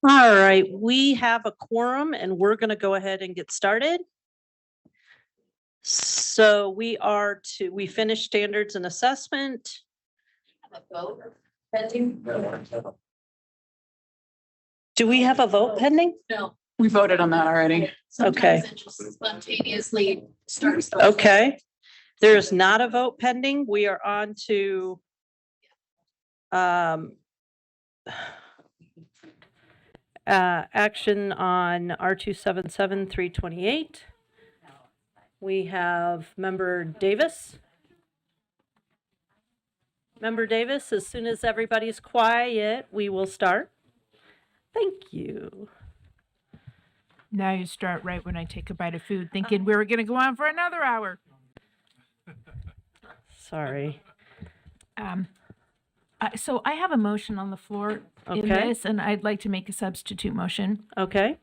All right, we have a quorum and we're going to go ahead and get started. So we finished standards and assessment. Do we have a vote pending? No, we voted on that already. Okay. Sometimes it just spontaneously starts. Okay. There's not a vote pending. We are on to action on R277 328. We have Member Davis. Member Davis, as soon as everybody's quiet, we will start. Thank you. Now you start right when I take a bite of food, thinking we were going to go on for another hour. Sorry. So I have a motion on the floor in Okay. this, and I'd like to make a substitute motion. Okay.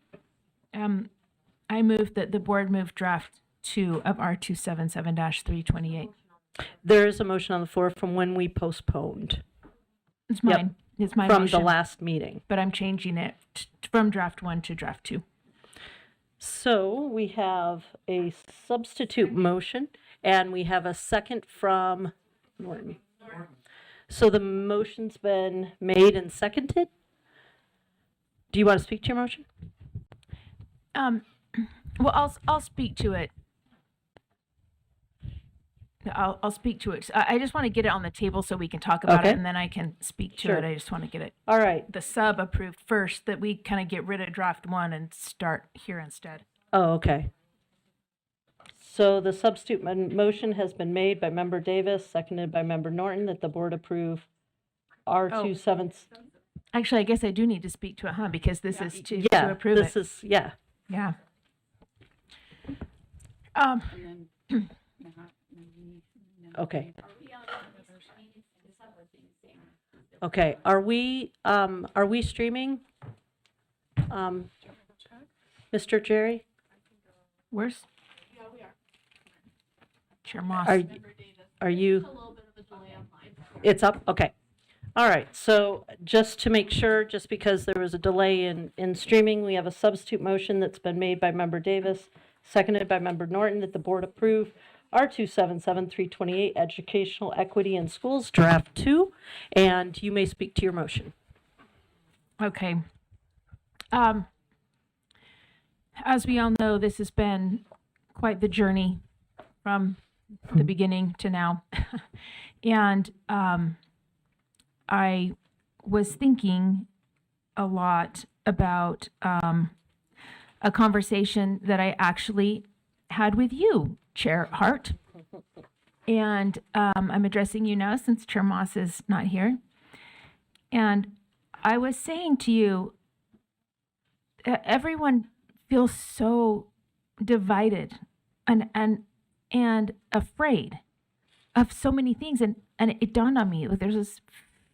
I move that the board move draft 2 of R277-328. There is a motion on the floor from when we postponed It's Yep. mine. It's my from motion. the last meeting. But I'm changing it from draft 1 to draft 2. So we have a substitute motion and we have a second from Norton. So the motion's been made and seconded. Do you want to speak to your motion? Well, I'll speak to it. I'll speak to it. I just want to get it on the table so we can talk about Okay. it, and then I can speak to Sure. it. I just want to get it All right. the sub approved first, that we kind of get rid of draft 1 and start here instead. Oh, okay. So the substitute motion has been made by Member Davis, seconded by Member Norton, that the board approve R27. Actually, I guess I do need to speak to it, huh? Because this is to Yeah, approve this it. is, yeah. Yeah. Okay. Okay, are we streaming? Mr. Jerry? Where's? Chair Moss. Are you? It's up, okay. All right, so just to make sure, just because there was a delay in streaming, we have a substitute motion that's been made by Member Davis, seconded by Member Norton, that the board approve R277-328, Educational Equity in Schools, Draft 2, and you may speak to your motion. Okay. As we all know, this has been quite the journey from the beginning to now. And I was thinking a lot about a conversation that I actually had with you, Chair Hart. And I'm addressing you now since Chair Moss is not here. And I was saying to you, everyone feels so divided and afraid of so many things. And it dawned on me, like, there's this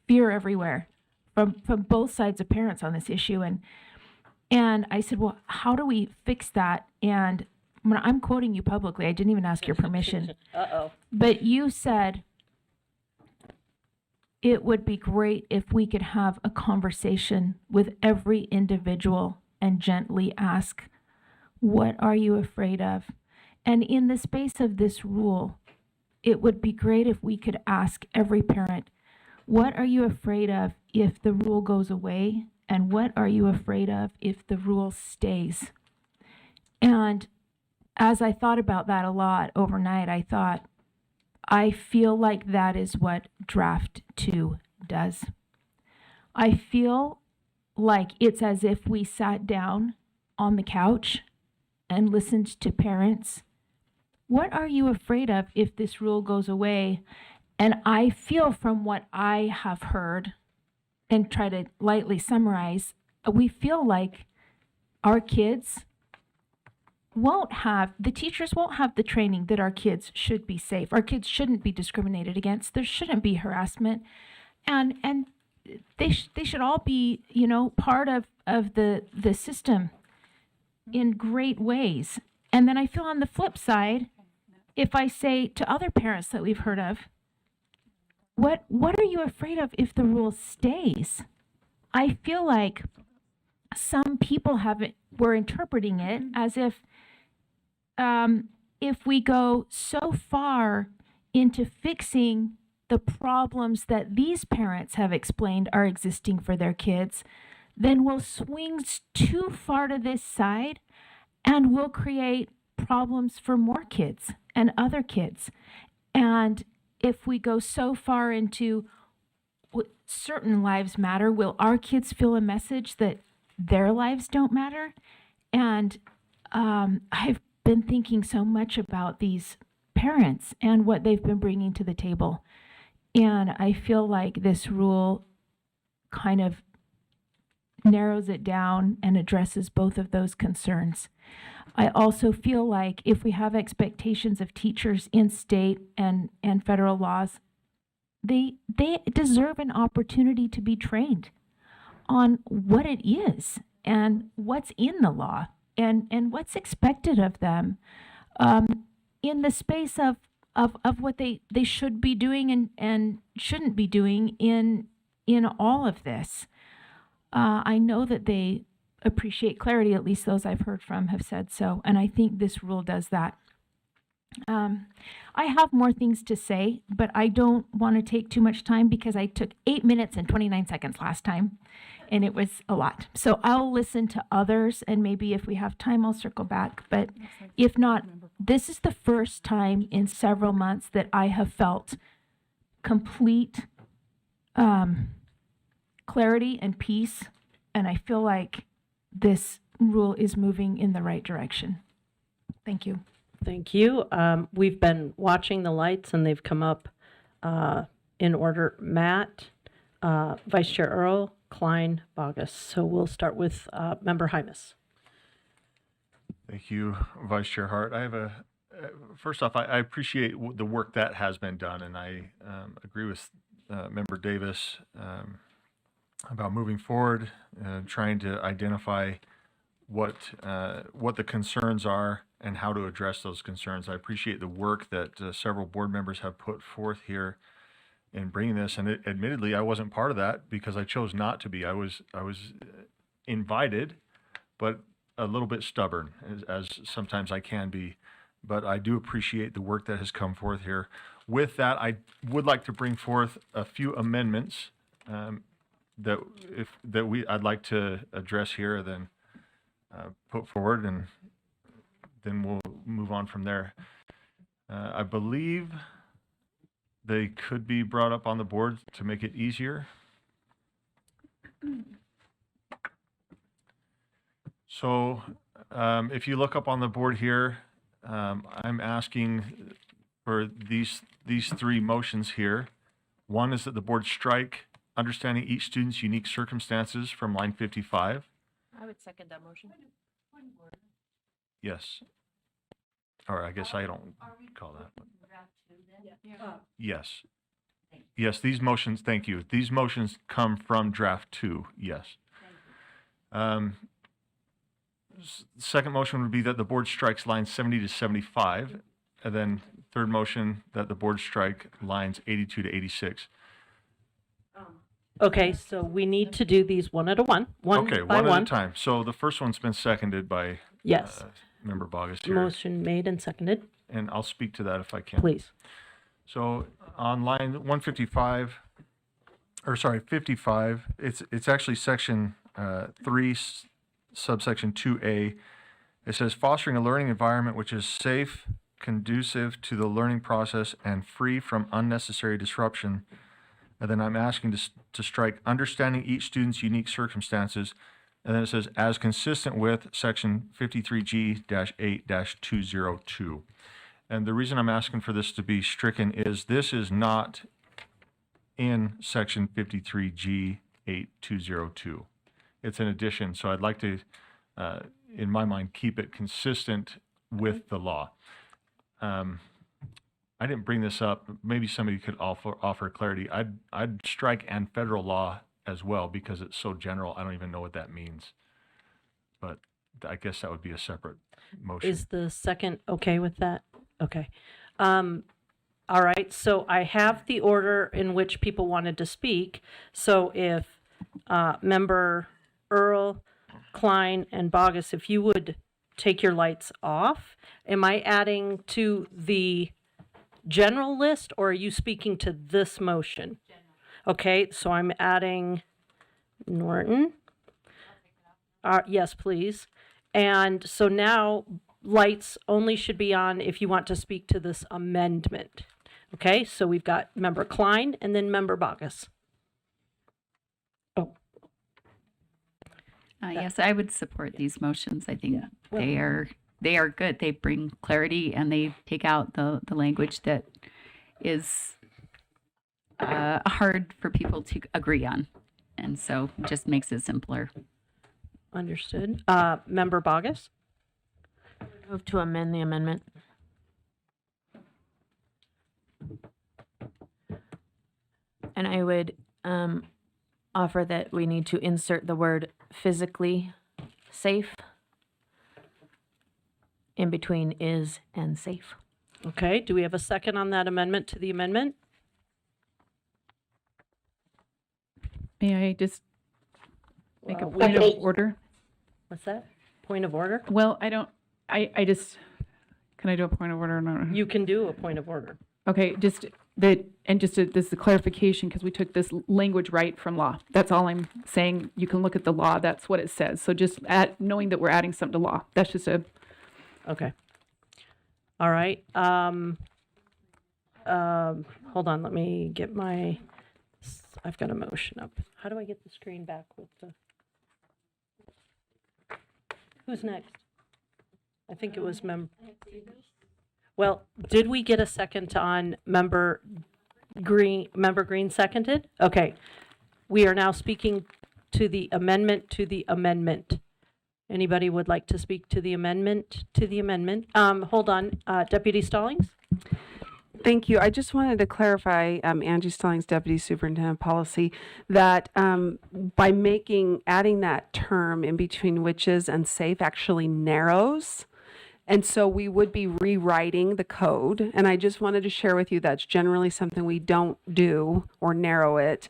fear everywhere from both sides of parents on this issue. And I said, well, how do we fix that? And when I'm quoting you publicly, I didn't even ask your permission. Uh-oh. But you said it would be great if we could have a conversation with every individual and gently ask, what are you afraid of? And in the space of this rule, it would be great if we could ask every parent, what are you afraid of if the rule goes away? And what are you afraid of if the rule stays? And as I thought about that a lot overnight, I thought, I feel like that is what draft 2 does. I feel like it's as if we sat down on the couch and listened to parents. What are you afraid of if this rule goes away? And I feel from what I have heard, and try to lightly summarize, we feel like our kids the teachers won't have the training that our kids should be safe. Our kids shouldn't be discriminated against. There shouldn't be harassment. And they should all be, part of the system in great ways. And then I feel on the flip side, if I say to other parents that we've heard of, what are you afraid of if the rule stays? I feel like some people were interpreting it as if we go so far into fixing the problems that these parents have explained are existing for their kids, then we'll swing too far to this side and we'll create problems for more kids and other kids. And if we go so far into certain lives matter, will our kids feel a message that their lives don't matter? And I've been thinking so much about these parents and what they've been bringing to the table. And I feel like this rule kind of narrows it down and addresses both of those concerns. I also feel like if we have expectations of teachers in state and federal laws, they deserve an opportunity to be trained on what it is and what's in the law and what's expected of them in the space of what they should be doing and shouldn't be doing in all of this. I know that they appreciate clarity, at least those I've heard from have said so, and I think this rule does that. I have more things to say, but I don't want to take too much time because I took 8 minutes and 29 seconds last time, and it was a lot. So I'll listen to others, and maybe if we have time, I'll circle back. But if not, this is the first time in several months that I have felt complete clarity and peace, and I feel like this rule is moving in the right direction. Thank you. Thank you. We've been watching the lights and they've come up in order. Matt, Vice Chair Earl, Klein, Bogus. So we'll start with Member Hymas. Thank you, Vice Chair Hart. I have first off, I appreciate the work that has been done, and I agree with Member Davis about moving forward, trying to identify what the concerns are and how to address those concerns. I appreciate the work that several board members have put forth here in bringing this. And admittedly, I wasn't part of that because I chose not to be. I was invited, but a little bit stubborn, as sometimes I can be. But I do appreciate the work that has come forth here. With that, I would like to bring forth a few amendments I'd like to address here, then put forward, and then we'll move on from there. I believe they could be brought up on the board to make it easier. So if you look up on the board here, I'm asking for these three motions here. One is that the board strike understanding each student's unique circumstances from line 55. I would second that motion. Yes. Or I guess I don't call that. Yes. Yes, these motions, thank you. These motions come from draft 2, yes. Second motion would be that the board strikes lines 70 to 75. And then third motion, that the board strike lines 82 to 86. Okay, so we need to do these one by Okay, one. one at a time. So the first one's been seconded by Yes. Member Bogus here. Motion made and seconded, And I'll speak to that if I can. please. So on line 155, or sorry, 55, it's actually section 3, subsection 2A. It says fostering a learning environment which is safe, conducive to the learning process, and free from unnecessary disruption. And then I'm asking to strike understanding each student's unique circumstances. And then it says as consistent with section 53G-8-202. And the reason I'm asking for this to be stricken is this is not in section 53G-8-202. It's an addition. So I'd like to, in my mind, keep it consistent with the law. I didn't bring this up. Maybe somebody could offer clarity. I'd strike and federal law as well because it's so general. I don't even know what that means. But I guess that would be a separate motion. Is the second okay with that? Okay. All right, so I have the order in which people wanted to speak. So if Member Earl, Klein, and Bogus, if you would take your lights off. Am I adding to the general list, or are you speaking to this motion? Okay, so I'm adding Norton. Yes, please. And so now lights only should be on if you want to speak to this amendment. Okay, so we've got Member Klein and then Member Bogus. Oh, Yes, I would support these motions. I think Well- they are good. They bring clarity and they take out the language that is hard for people to agree on. And so it just makes it simpler. understood. Member Bogus? Move to amend the amendment. And I would offer that we need to insert the word physically safe in between is and safe. Okay, do we have a second on that amendment to the amendment? May I just make a Well, point of order? What's that? Point of order? Well, I just, can I do a point of order? No. You can do a point of order. Okay, just that, and just this is a clarification, because we took this language right from law. That's all I'm saying. You can look at the law, that's what it says. So just knowing that we're adding something to law, that's just a, Okay. All right. Hold on, let me get I've got a motion up. How do I get the screen back with the? Who's next? I think it was well, did we get a second on Member Green? Member Green seconded? Okay. We are now speaking to the amendment to the amendment. Anybody would like to speak to the amendment to the amendment? Hold on, Deputy Stallings? Thank you. I just wanted to clarify, Angie Stallings, Deputy Superintendent of Policy, that by adding that term in between witches and safe actually narrows. And so we would be rewriting the code. And I just wanted to share with you that's generally something we don't do or narrow it,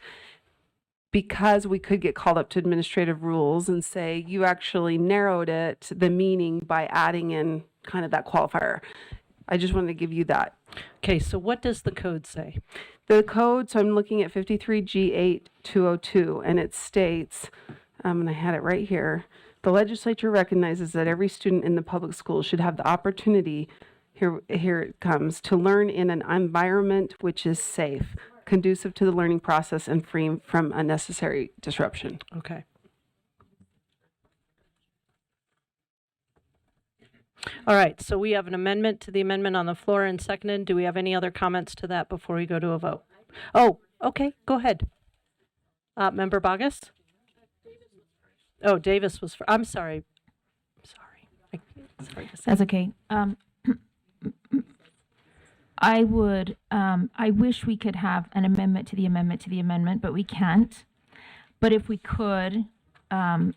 because we could get called up to administrative rules and say, you actually narrowed it, the meaning, by adding in kind of that qualifier. I just wanted to give you that. Okay, so what does the code say? The code, so I'm looking at 53G8202, and it states, and I had it right here, the legislature recognizes that every student in the public schools should have the opportunity, here it comes, to learn in an environment which is safe, conducive to the learning process, and free from unnecessary disruption. Okay. All right, so we have an amendment to the amendment on the floor and seconded. Do we have any other comments to that before we go to a vote? Oh, okay, go ahead. Member Bogus? Oh, Davis was, I'm sorry. Sorry. Sorry to say. That's okay. I wish we could have an amendment to the amendment to the amendment, but we can't. But if we could, and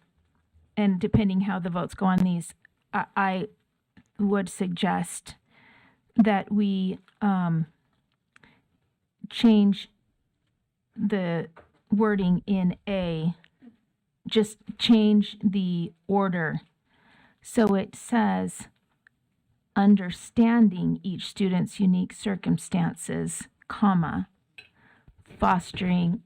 depending how the votes go on these, I would suggest that we change the wording in A, just change the order. So it says, understanding each student's unique circumstances, comma, foster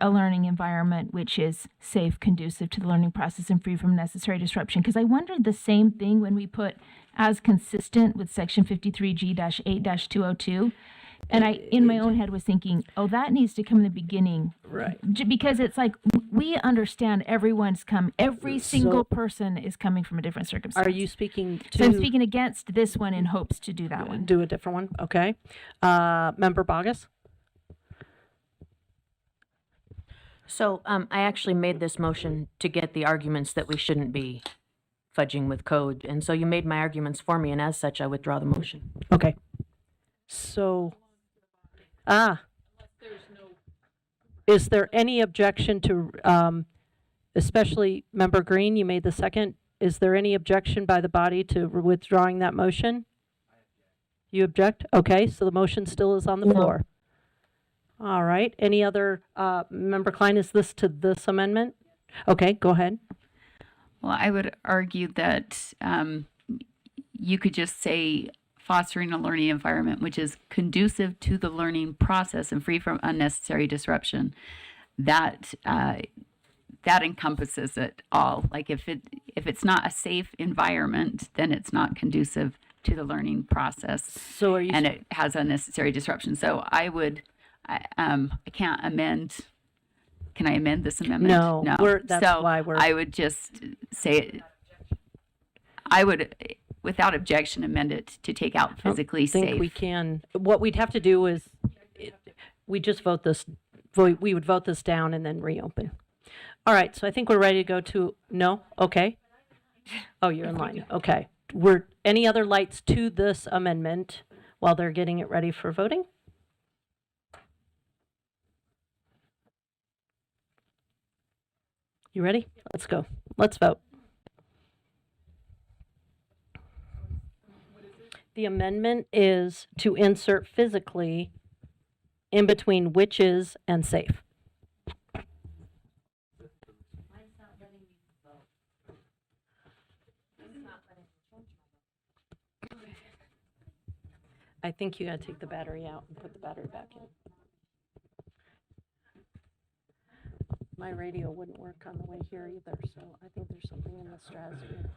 a learning environment which is safe, conducive to the learning process, and free from necessary disruption. Because I wondered the same thing when we put as consistent with section 53G-8-202. And I, in my own head, was thinking, oh, that needs to come in the beginning. Right. Because it's like, we understand every single So- person is coming from a different circumstance. Are you speaking So I'm to speaking against this one in hopes to do that one. do a different one? Okay. Member Bogus? So I actually made this motion to get the arguments that we shouldn't be fudging with code. And so you made my arguments for me, and as such, I withdraw the motion. Okay. So, is there any objection to, especially Member Green, you made the second, is there any objection by the body to withdrawing that motion? You object? Okay, so the motion still is on the floor. All right, any other, Member Klein, is this to this amendment? Okay, go ahead. Well, I would argue that you could just say fostering a learning environment which is conducive to the learning process and free from unnecessary disruption. That that encompasses it all. Like if it's not a safe environment, then it's not conducive to the learning process, So are you, and it has unnecessary disruption. So I can't amend. Can I amend this amendment? No, that's So why we're- I would just say it. I would, without objection, amend it to take out physically think safe. we can, what we'd have to do is, we just vote this, we would vote this down and then reopen. All right, so I think we're ready to go to, no? Okay. Oh, you're in line, okay. Any other lights to this amendment while they're getting it ready for voting? You ready? Let's go. Let's vote. The amendment is to insert physically in between which is and safe. I think you gotta take the battery out and put the battery back in. My radio wouldn't work on the way here either, so I think there's something in the stratosphere.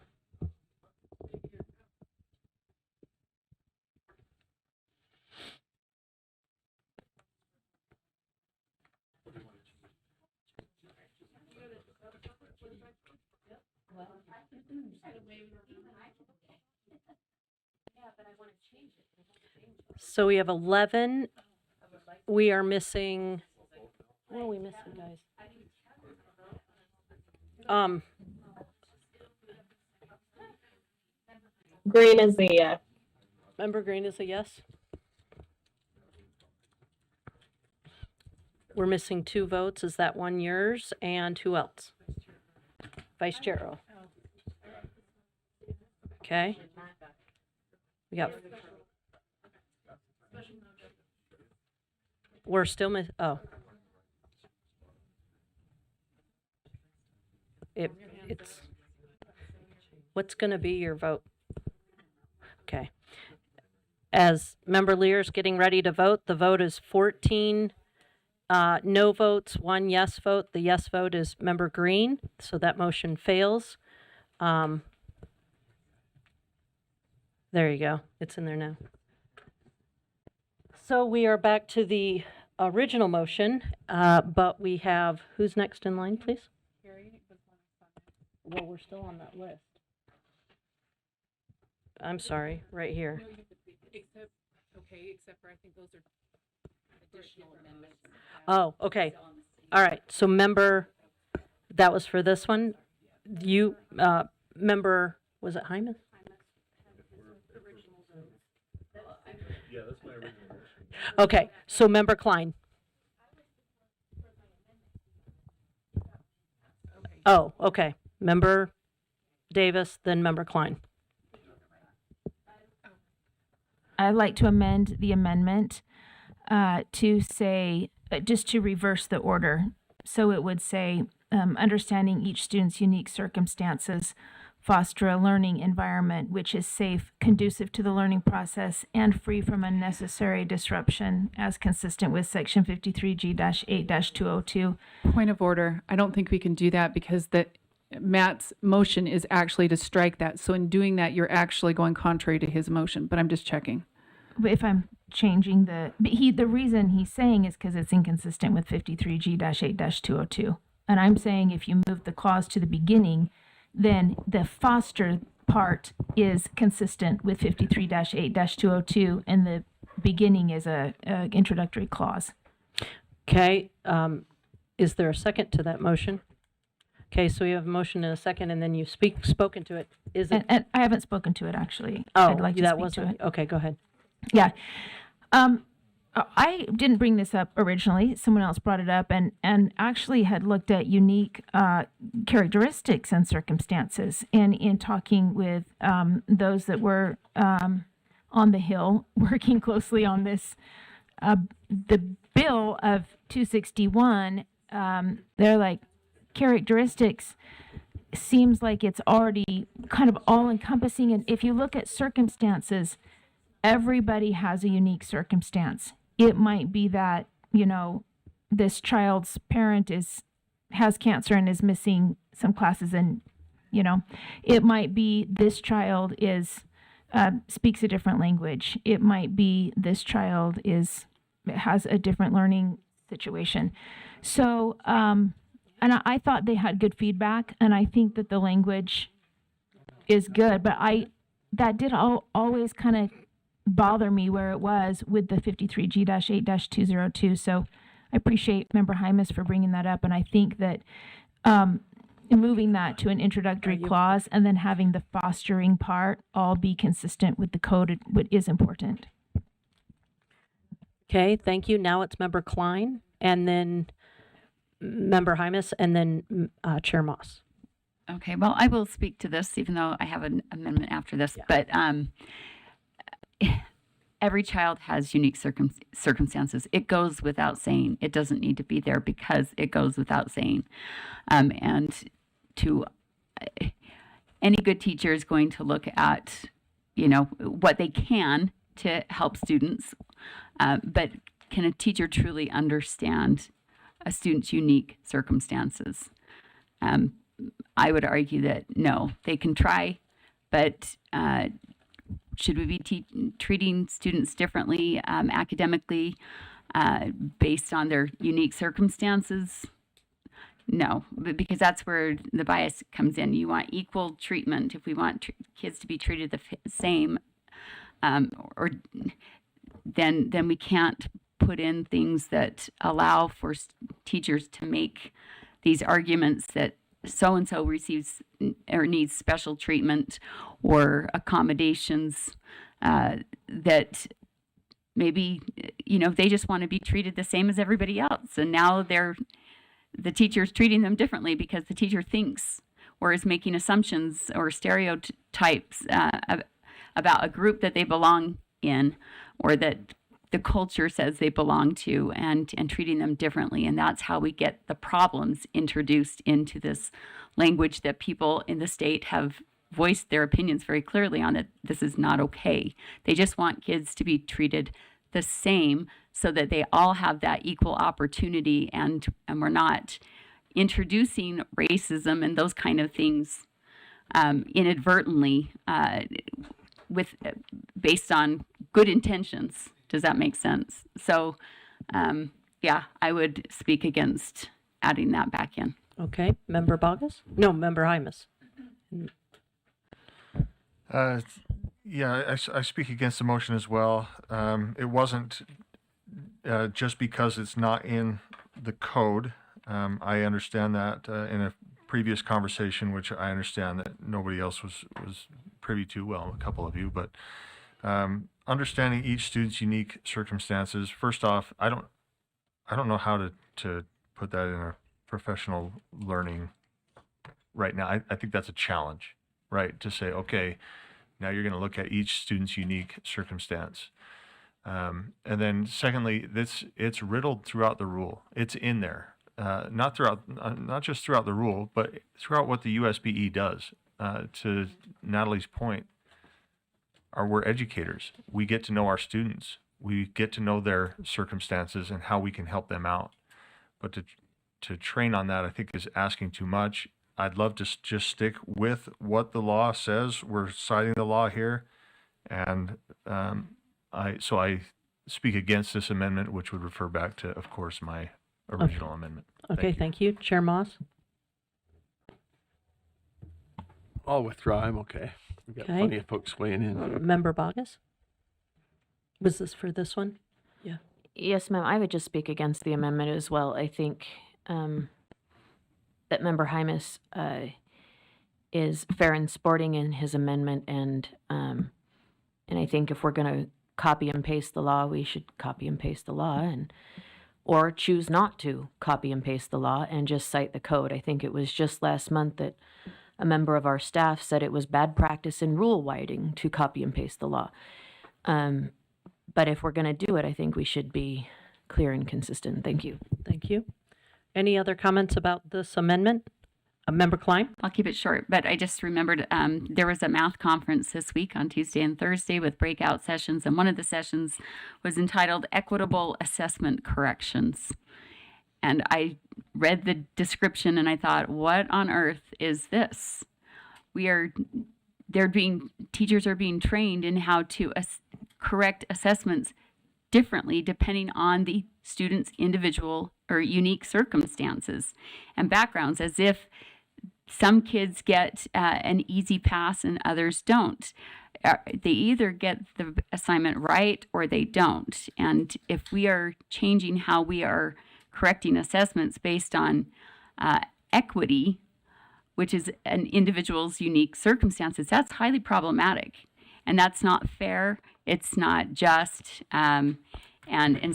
So we have 11. We are missing, what are we missing, guys? Green is the yes. Member Green is a yes? We're missing 2 votes. Is that one yours? And who else? Vice Chair O. Okay. We got. We're still oh. It's, what's gonna be your vote? Okay. As Member Lear's getting ready to vote, the vote is 14 no votes, 1 yes vote. The yes vote is Member Green, so that motion fails. There you go. It's in there now. So we are back to the original motion, but we have, who's next in line, please? Well, we're still on that list. I'm sorry, right here. Except for I think those are additional amendments. Oh, okay. All right. So member, that was for this one. You, member, was it Hyman? Yeah, that's my original motion. Okay. So member Klein. Oh, okay. Member Davis, then member Klein. I'd like to amend the amendment to say, just to reverse the order. So it would say, understanding each student's unique circumstances, foster a learning environment which is safe, conducive to the learning process, and free from unnecessary disruption, as consistent with Section 53G-8-202. Point of order. I don't think we can do that because Matt's motion is actually to strike that. So in doing that, you're actually going contrary to his motion, but I'm just checking. But if I'm changing the reason he's saying is because it's inconsistent with 53G-8-202. And I'm saying if you move the clause to the beginning, then the foster part is consistent with 53-8-202, and the beginning is a introductory clause. Okay. Is there a second to that motion? Okay. So we have a motion and a second, and then you've spoken to it. Is it? And I haven't spoken to it, actually. Oh, I'd like to that speak wasn't. to it. Okay. Go ahead. Yeah. I didn't bring this up originally. Someone else brought it up and actually had looked at unique characteristics and circumstances. And in talking with those that were on the Hill, working closely on this, the bill of 261, they're like characteristics. seems like it's already kind of all encompassing. And if you look at circumstances, everybody has a unique circumstance. It might be that, you know, this child's parent has cancer and is missing some classes, and, you know, it might be this child speaks a different language. It might be this child has a different learning situation. So, and I thought they had good feedback, and I think that the language is good, but that did always kind of bother me where it was with the 53G-8-202. So I appreciate Member Hymas for bringing that up, and I think that moving that to an introductory clause and then having the fostering part all be consistent with the code is important. Okay, thank you. Now it's Member Klein, and then Member Hymas, and then Chair Moss. Okay, well, I will speak to this, even though I have an amendment after this. Yeah. But every child has unique circumstances. It goes without saying. It doesn't need to be there because it goes without saying. And to any good teacher is going to look at, you know, what they can to help students. But can a teacher truly understand a student's unique circumstances? I would argue that no, they can try, but should we be treating students differently academically based on their unique circumstances? No, because that's where the bias comes in. You want equal treatment. If we want kids to be treated the same, or then we can't put in things that allow for teachers to make these arguments that so-and-so receives or needs special treatment or accommodations that maybe, you know, they just want to be treated the same as everybody else. And now the teacher's treating them differently because the teacher thinks or is making assumptions or stereotypes about a group that they belong in or that the culture says they belong to, and treating them differently. And that's how we get the problems introduced into this language that people in the state have voiced their opinions very clearly on, that this is not okay. They just want kids to be treated the same so that they all have that equal opportunity, and we're not introducing racism and those kind of things inadvertently based on good intentions. Does that make sense? So, yeah, I would speak against adding that back in. Okay, Member Bogus? No, Member Hymas. Yeah, I speak against the motion as well. It wasn't just because it's not in the code. I understand that in a previous conversation, which I understand that nobody else was privy to, well, a couple of you, but understanding each student's unique circumstances. First off, I don't know how to put that in a professional learning right now. I think that's a challenge, right? To say, okay, now you're going to look at each student's unique circumstance. And then secondly, it's riddled throughout the rule. It's in there, not just throughout the rule, but throughout what the USBE does. To Natalie's point, we're educators. We get to know our students. We get to know their circumstances and how we can help them out. But to train on that, I think, is asking too much. I'd love to just stick with what the law says. We're citing the law here. And I speak against this amendment, which would refer back to, of course, my original amendment. Okay, thank you. Chair Moss? I'll withdraw. I'm okay. We've got Okay. plenty of folks weighing in. Member Bogus? Was this for this one? Yes, ma'am. I would just speak against the amendment as well. I think that Member Hymas is fair and sporting in his amendment, and I think if we're going to copy and paste the law, we should copy and paste the law, or choose not to copy and paste the law and just cite the code. I think it was just last month that a member of our staff said it was bad practice in rule writing to copy and paste the law. But if we're going to do it, I think we should be clear and consistent. Thank you. Thank you. Any other comments about this amendment? Member Klein? I'll keep it short, but I just remembered there was a math conference this week on Tuesday and Thursday with breakout sessions, and one of the sessions was entitled Equitable Assessment Corrections. And I read the description and I thought, what on earth is this? Teachers are being trained in how to correct assessments differently depending on the student's individual or unique circumstances and backgrounds, as if some kids get an easy pass and others don't. They either get the assignment right or they don't. And if we are changing how we are correcting assessments based on equity, which is an individual's unique circumstances, that's highly problematic. And that's not fair. It's not just. And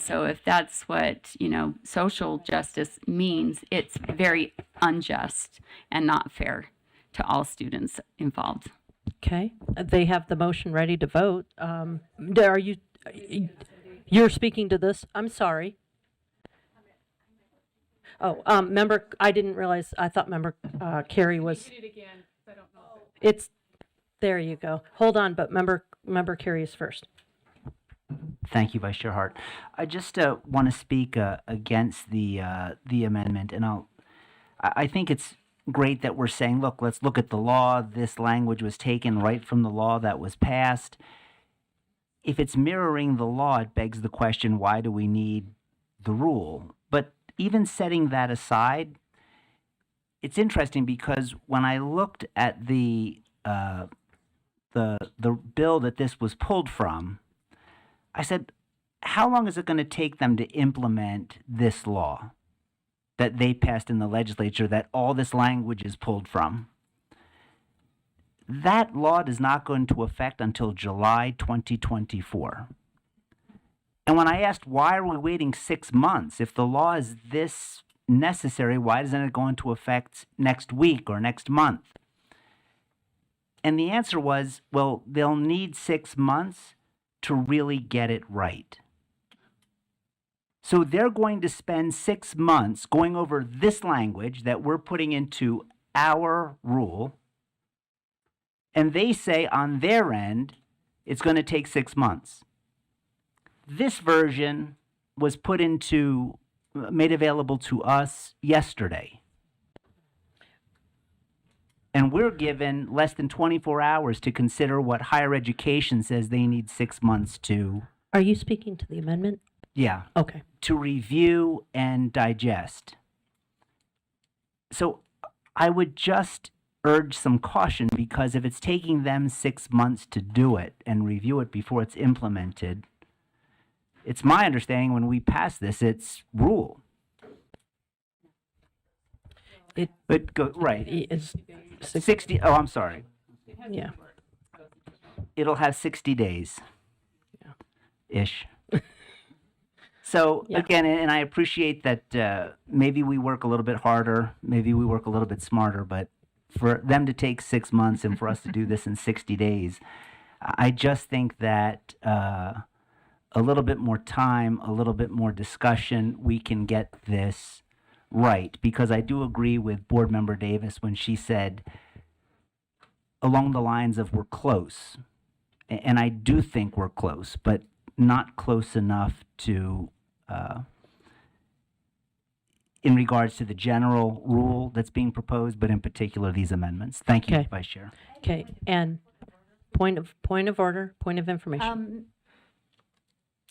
so if that's what, social justice means, it's very unjust and not fair to all students involved. Okay, they have the motion ready to vote. You're speaking to this? I'm sorry. Oh, I didn't realize, I thought member Carey was. It's, there you go. Hold on, but member Carey is first. Thank you, Vice Chair Hart. I just want to speak against the amendment, and I think it's great that we're saying, look, let's look at the law. This language was taken right from the law that was passed. If it's mirroring the law, it begs the question, why do we need the rule? But even setting that aside, it's interesting because when I looked at the bill that this was pulled from, I said, how long is it going to take them to implement this law that they passed in the legislature that all this language is pulled from? That law is not going to affect until July 2024. And when I asked, why are we waiting 6 months? If the law is this necessary, why doesn't it go into effect next week or next month? And the answer was, well, they'll need 6 months to really get it right. So they're going to spend 6 months going over this language that we're putting into our rule. And they say on their end, it's going to take 6 months. This version was made available to us yesterday. And we're given less than 24 hours to consider what higher education says they need 6 months to. Are you speaking to the amendment? Yeah. Okay. To review and digest. So I would just urge some caution, because if it's taking them 6 months to do it and review it before it's implemented, it's my understanding when we pass this, it's rule. Right. It's 60, oh, I'm sorry. yeah. It'll have 60 days. Ish. So Yeah. again, and I appreciate that maybe we work a little bit harder, maybe we work a little bit smarter, but for them to take 6 months and for us to do this in 60 days, I just think that a little bit more time, a little bit more discussion, we can get this right. Because I do agree with Board Member Davis when she said along the lines of we're close. And I do think we're close, but not close enough to in regards to the general rule that's being proposed, but in particular these amendments. Thank you, Okay. Vice Chair. Okay, and point of order, point of information.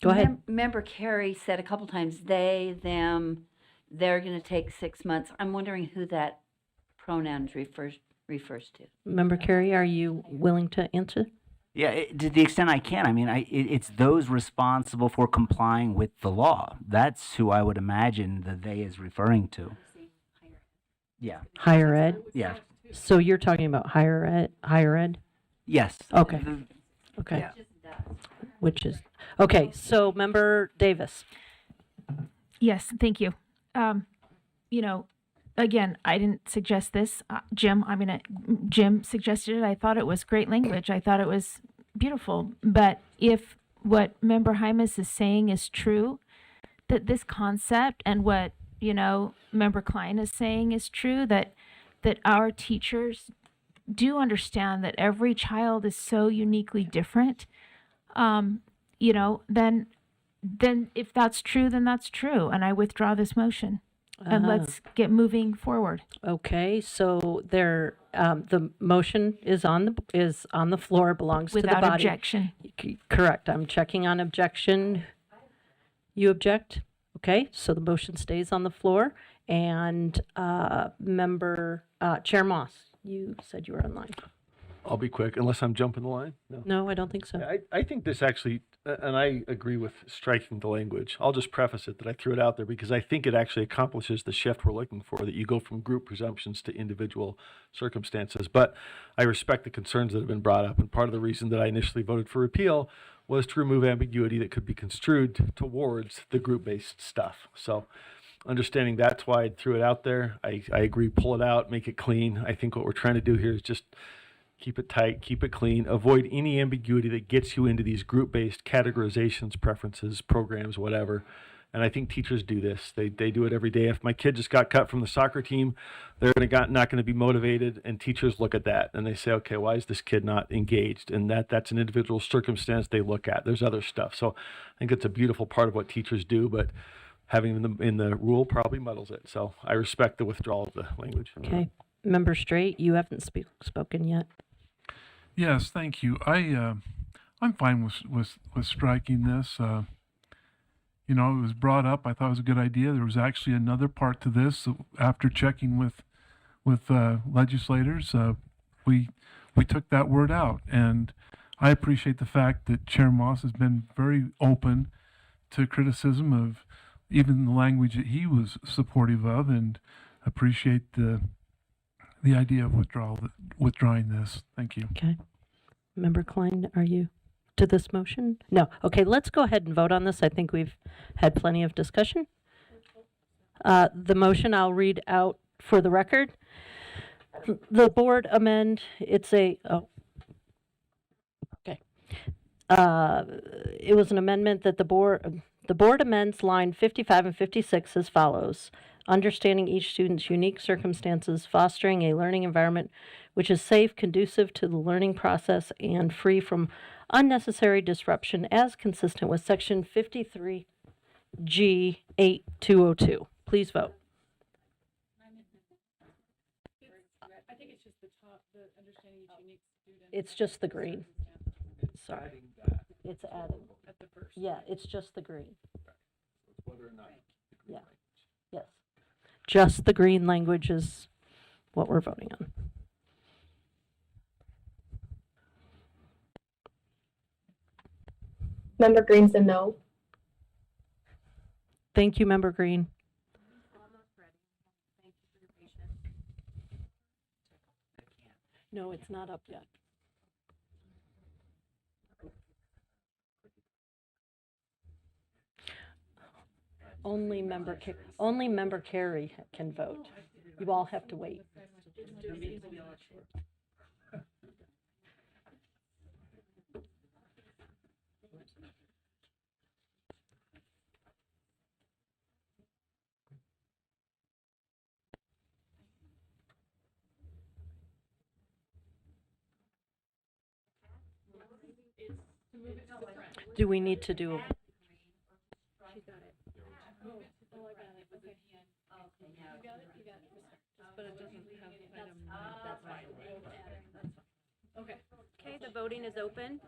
Go ahead. Member Carey said a couple times, they, them, they're going to take 6 months. I'm wondering who that pronoun refers to. Member Carey, are you willing to answer? Yeah, to the extent I can. I mean, it's those responsible for complying with the law. That's who I would imagine the they is referring to. Yeah. Higher ed? Yeah. So you're talking about higher ed? Yes. Okay. Okay. Yeah. Which is, okay, so Member Davis. Yes, thank you. Again, I didn't suggest this. Jim suggested it. I thought it was great language. I thought it was beautiful. But if what Member Hymas is saying is true, that this concept and what, Member Klein is saying is true, that that our teachers do understand that every child is so uniquely different, you know, then if that's true, then that's true. And I withdraw this motion. And let's get moving forward. Okay, so the motion is on the floor, belongs to the Without body. objection. Correct. I'm checking on objection. You object? Okay, so the motion stays on the floor. And Chair Moss, you said you were online. I'll be quick, unless I'm jumping the line. No. No, I don't think so. I think this actually, and I agree with striking the language. I'll just preface it that I threw it out there because I think it actually accomplishes the shift we're looking for, that you go from group presumptions to individual circumstances. But I respect the concerns that have been brought up, and part of the reason that I initially voted for repeal was to remove ambiguity that could be construed towards the group-based stuff. So understanding that's why I threw it out there. I agree, pull it out, make it clean. I think what we're trying to do here is just keep it tight, keep it clean, avoid any ambiguity that gets you into these group-based categorizations, preferences, programs, whatever. And I think teachers do this. They do it every day. If my kid just got cut from the soccer team, they're not going to be motivated. And teachers look at that and they say, okay, why is this kid not engaged? And that's an individual circumstance they look at. There's other stuff. So I think it's a beautiful part of what teachers do, but having them in the rule probably muddles it. So I respect the withdrawal of the language. Okay. Member Straight, you haven't spoken yet. Yes, thank you. I'm fine with striking this. You know, it was brought up. I thought it was a good idea. There was actually another part to this. After checking with legislators, we took that word out, and I appreciate the fact that Chair Moss has been very open to criticism of even the language that he was supportive of, and appreciate the idea of withdrawing this. Thank you. Okay. Member Klein, are you to this motion? No. Okay, let's go ahead and vote on this. I think we've had plenty of discussion. The motion I'll read out for the record. The board amend, it was an amendment that the board amends line 55 and 56 as follows. Understanding each student's unique circumstances, fostering a learning environment which is safe, conducive to the learning process, and free from unnecessary disruption as consistent with section 53G 8202. Please vote. I think it's just the top, the understanding each unique student. It's just the green. Sorry. It's adding. At the first. Yeah, it's just the green. Yeah. Yes. Just the green language is what we're voting on. Member Green said no. Thank you, Member Green. No, it's not up yet. Only Member Carey can vote. You all have to wait. Do we need to do? Okay, the voting is open.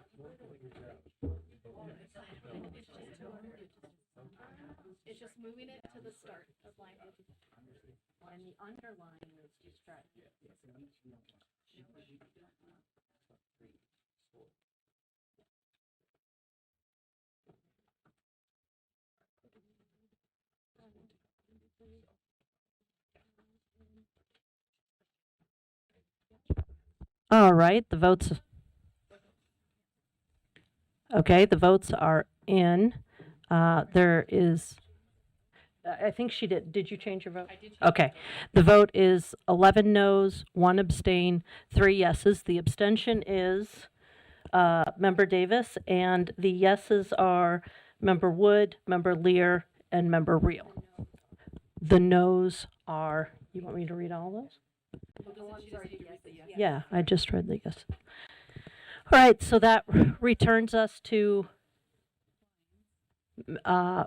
It's just moving it to the start of line 55. And the underline is distracted. All right, the votes. Okay, the votes are in. There is, I think she did. Did you change your vote? I did change Okay. The vote is 11 noes, 1 abstain, 3 yeses. The abstention is Member Davis, and the yeses are Member Wood, Member Lear, and Member Reel. The noes are, you want me to read all those? Yeah, I just read the yes. All right, so that returns us to, yeah.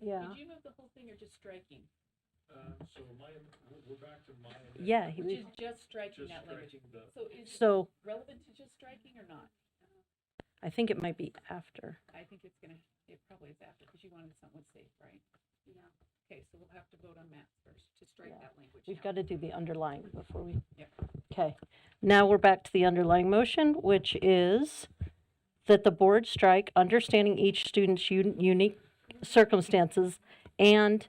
Did you move the whole thing or just striking? Yeah, Which is just striking that language. So is it so relevant to just striking or not? I think it might be after. I think it probably is after, because you wanted something safe, right? Yeah. Okay, so we'll have to vote on Matt's first, to strike that language. We've got to do the underlying before we. Yep. Okay, now we're back to the underlying motion, which is that the board strike understanding each student's unique circumstances and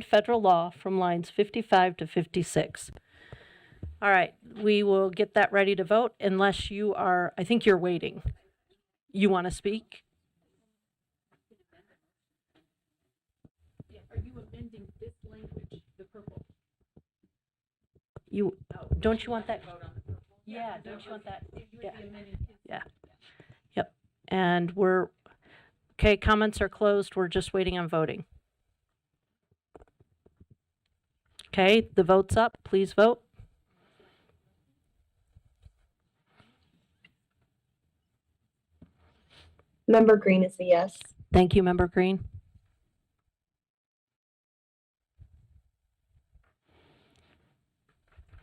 federal law from lines 55 to 56. All right, we will get that ready to vote unless you are, I think you're waiting. You want to speak? Yeah, are you amending this language, the purple? Don't you want that? Yeah, don't you want that? Yeah. Yeah. Yep. And okay, comments are closed. We're just waiting on voting. Okay, the vote's up. Please vote. Member Green is a yes. Thank you, Member Green.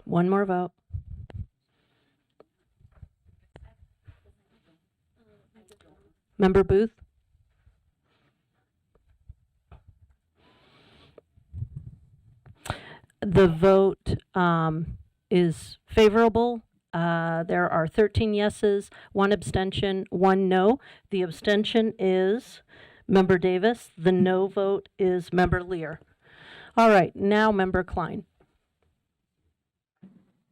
One more vote. Member Booth? The vote is favorable. There are 13 yeses, 1 abstention, 1 no. The abstention is Member Davis. The no vote is Member Lear. All right, now Member Klein.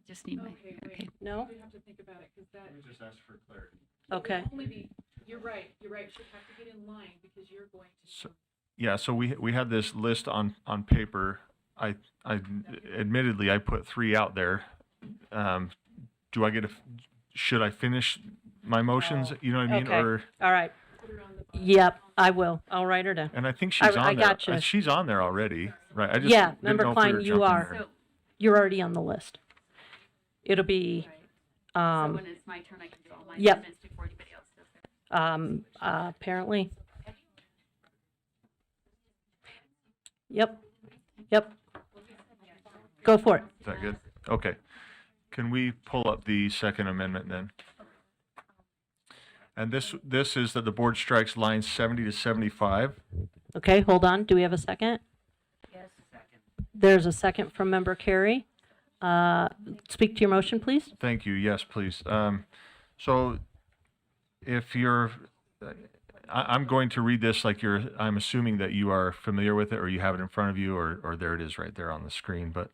Just need my, Okay, wait. okay. No? We have to think about it, because that. Just ask for clarity. Okay. Only be, you're right, should have to get in line, because you're going to. Yeah, so we had this list on paper. I admittedly, I put 3 out there. Do I get should I finish my motions? You know what I mean? Okay. Or, All right. Yep, I will. I'll write her down. and I think she's on I there. gotcha. She's on there already, right? I just Yeah, didn't Member know if we Klein, were you jumping are. there. So, You're already on the list. It'll be, so when it's my turn, I can do all my Yep. amendments before anybody else does it. apparently. Yep. Go for it. Is that good? Okay. Can we pull up the second amendment then? And this is that the board strikes lines 70 to 75. Okay, hold on. Do we have a second? Yes. There's a second from Member Carey. Speak to your motion, please. Thank you. Yes, please. So if you're, I'm going to read this like I'm assuming that you are familiar with it or you have it in front of you or there it is right there on the screen. But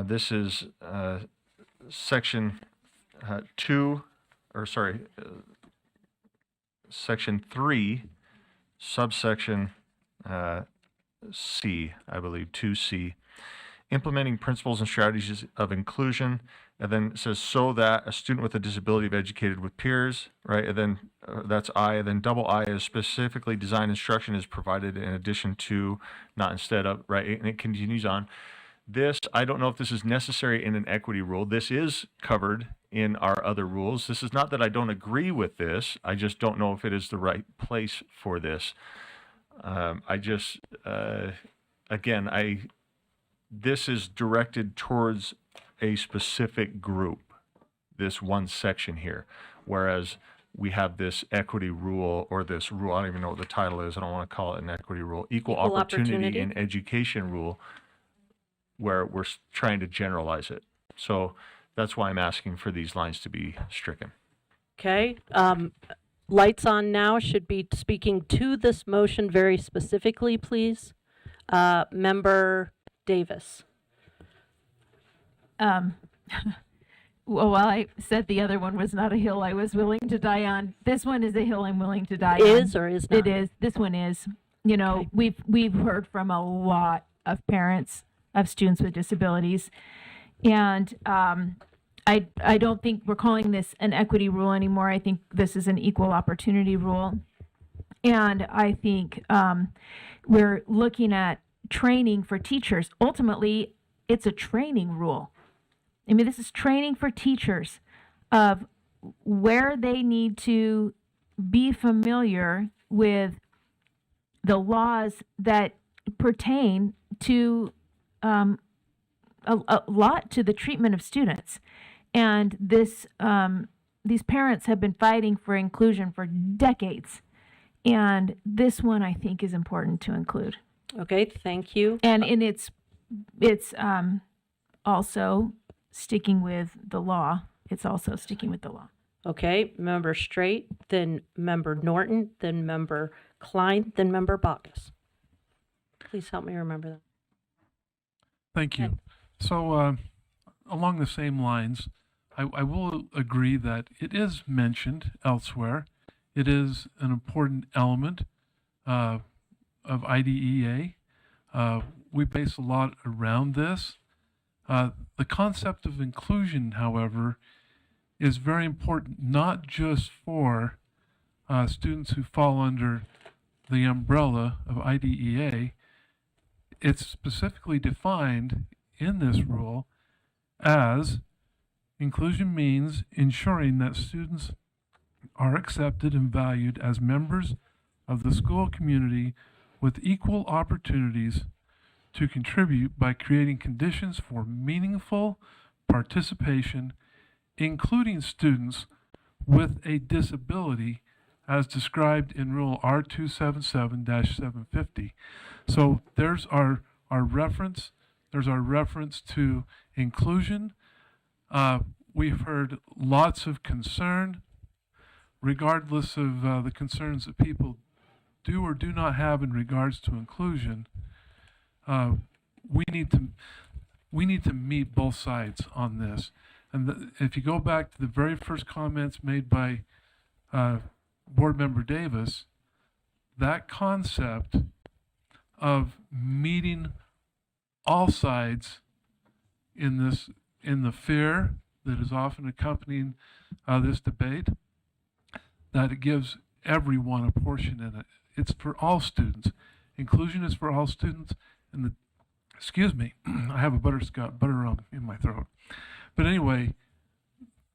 this is section 3, subsection C, I believe, 2C. Implementing principles and strategies of inclusion, and then it says so that a student with a disability is educated with peers, right? And then that's I, and then double I is specifically designed instruction is provided in addition to, not instead of, right? And it continues on. This, I don't know if this is necessary in an equity rule. This is covered in our other rules. This is not that I don't agree with this. I just don't know if it is the right place for this. This is directed towards a specific group, this one section here, whereas we have this equity rule or this rule, I don't even know what the title is, I don't want to call it an equity rule, equal opportunity in education rule, where we're trying to generalize it. So that's why I'm asking for these lines to be stricken. Okay. Lights on now should be speaking to this motion very specifically, please. Member Davis. Well, while I said the other one was not a hill I was willing to die on, this one is a hill I'm willing to die on. Is or is not? It is. This one is. You know, we've heard from a lot of parents of students with disabilities, and I don't think we're calling this an equity rule anymore. I think this is an equal opportunity rule, and I think we're looking at training for teachers. Ultimately, it's a training rule. I mean, this is training for teachers of where they need to be familiar with the laws that pertain to a lot to the treatment of students. And this these parents have been fighting for inclusion for decades. And this one I think is important to include. Okay, thank you. And it's also sticking with the law. It's also sticking with the law. Okay, member Straight, then member Norton, then member Klein, then member Bacchus. Please help me remember that. Thank you. So, along the same lines, I will agree that it is mentioned elsewhere. It is an important element of IDEA. We base a lot around this. The concept of inclusion, however, is very important, not just for students who fall under the umbrella of IDEA. It's specifically defined in this rule as inclusion means ensuring that students are accepted and valued as members of the school community with equal opportunities to contribute by creating conditions for meaningful participation, including students with a disability as described in Rule R277-750. So there's our reference. There's our reference to inclusion. We've heard lots of concern, regardless of the concerns that people do or do not have in regards to inclusion. We need to meet both sides on this. And if you go back to the very first comments made by Board Member Davis, that concept of meeting all sides in the fear that is often accompanying this debate, that it gives everyone a portion in it. It's for all students. Inclusion is for all students. And excuse me, I have a butter in my throat. But anyway,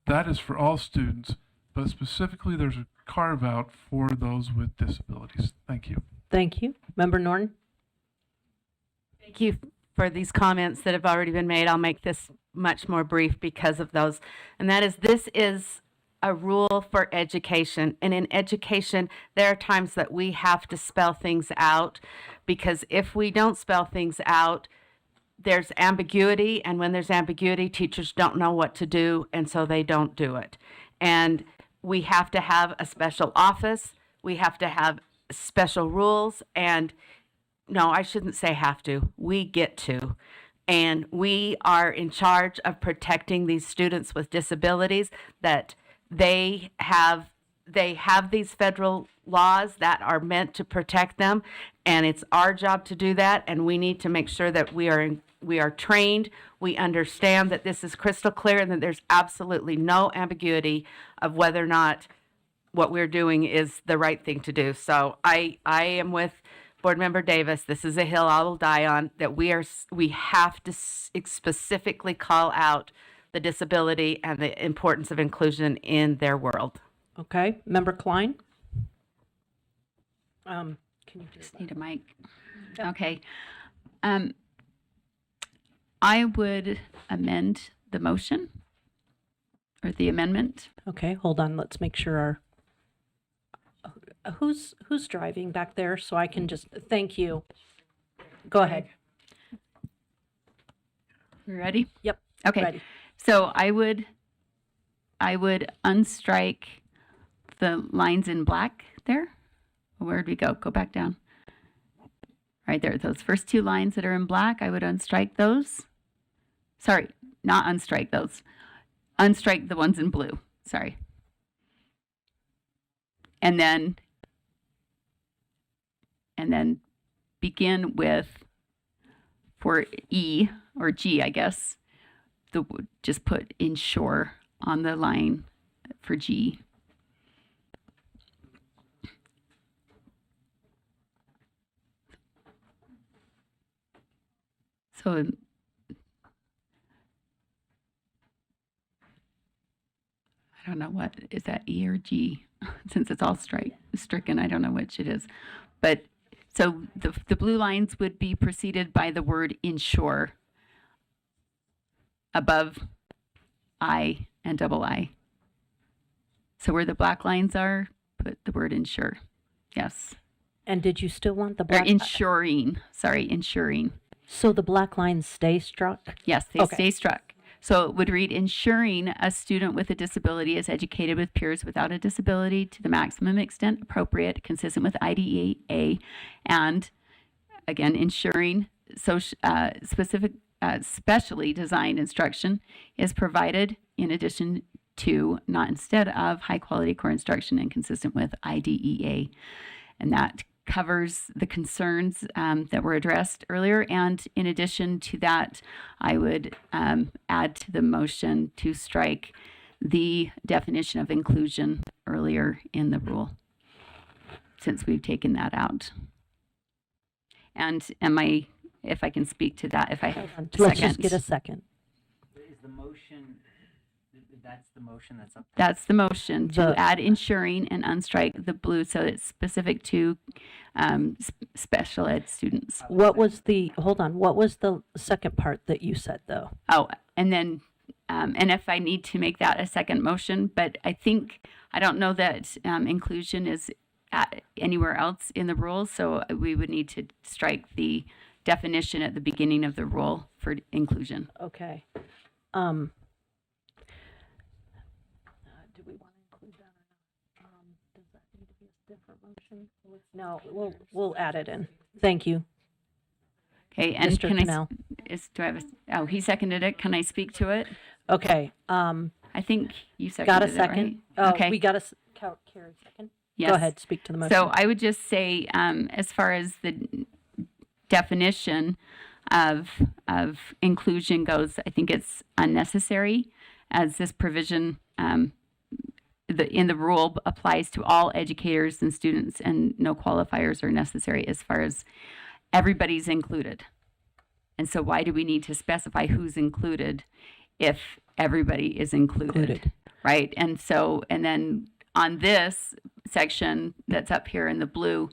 that is for all students, but specifically there's a carve out for those with disabilities. Thank you. Thank you. Member Norton? Thank you for these comments that have already been made. I'll make this much more brief because of those. And that is, this is a rule for education. And in education, there are times that we have to spell things out, because if we don't spell things out, there's ambiguity. And when there's ambiguity, teachers don't know what to do, and so they don't do it. And we have to have a special office. We have to have special rules. And no, I shouldn't say have to. We get to. And we are in charge of protecting these students with disabilities, that they have these federal laws that are meant to protect them, and it's our job to do that. And we need to make sure that we are trained, we understand that this is crystal clear, and that there's absolutely no ambiguity of whether or not what we're doing is the right thing to do. So I am with Board Member Davis. This is a hill I will die on, that we have to specifically call out the disability and the importance of inclusion in their world. Okay. Member Klein? Can you Just need a mic. Okay. I would amend the motion or the amendment. Okay, hold on. Let's make sure who's driving back there, so I can just thank you. Go ahead. You ready? Yep. Okay. Ready. So I would unstrike the lines in black there. Where'd we go? Go back down. Right there, those first two lines that are in black, I would unstrike those. Sorry, not unstrike those. Unstrike the ones in blue. Sorry. And then begin with, for E or G, I guess, just put ensure on the line for G. So I don't know what, is that E or G? Since it's all stricken, I don't know which it is. But, so the blue lines would be preceded by the word ensure above I and double I. So where the black lines are, put the word ensure. Yes. And did you still want the Or black? ensuring, sorry, ensuring. So the black lines stay struck? Yes, they Okay. stay struck. So it would read, ensuring a student with a disability is educated with peers without a disability to the maximum extent appropriate, consistent with IDEA, and again, ensuring specially designed instruction is provided in addition to, not instead of, high quality core instruction and consistent with IDEA. And that covers the concerns that were addressed earlier. And in addition to that, I would add to the motion to strike the definition of inclusion earlier in the rule, since we've taken that out. And if I can speak to that, if I have a Let's second. just get a second. Is the motion, that's the motion that's up That's the motion, to The- add ensuring and unstrike the blue so it's specific to special ed students. What was what was the second part that you said, though? Oh, and then, and if I need to make that a second motion, but I don't know that inclusion is anywhere else in the rules, so we would need to strike the definition at the beginning of the rule for inclusion. Okay. Do we want to include that or not? Does that need to be a different motion? No, we'll add it in. Thank you. Okay, and Mr. can Cannell. do I have he seconded it. Can I speak to it? Okay, I think you seconded got a it, second? right? Okay. We got a, Carrie, second? Yes. Go ahead, speak to the motion. So I would just say, as far as the definition of inclusion goes, I think it's unnecessary, as this provision in the rule applies to all educators and students, and no qualifiers are necessary as far as everybody's included. And so why do we need to specify who's included if everybody is included. Right? And so, and then on this section that's up here in the blue,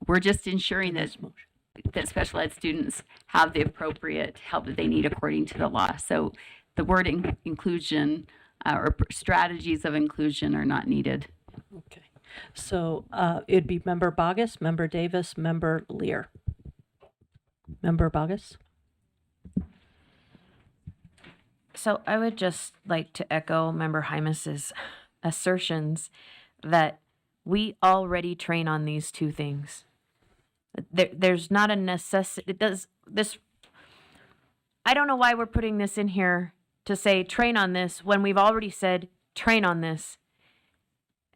we're just ensuring that special ed students have the appropriate help that they need according to the law. So the word inclusion or strategies of inclusion are not needed. Okay. So it'd be Member Bogus, Member Davis, Member Lear. Member Bogus? So I would just like to echo Member Hymas's assertions that we already train on these two things. There's not a necessity. I don't know why we're putting this in here to say train on this when we've already said train on this.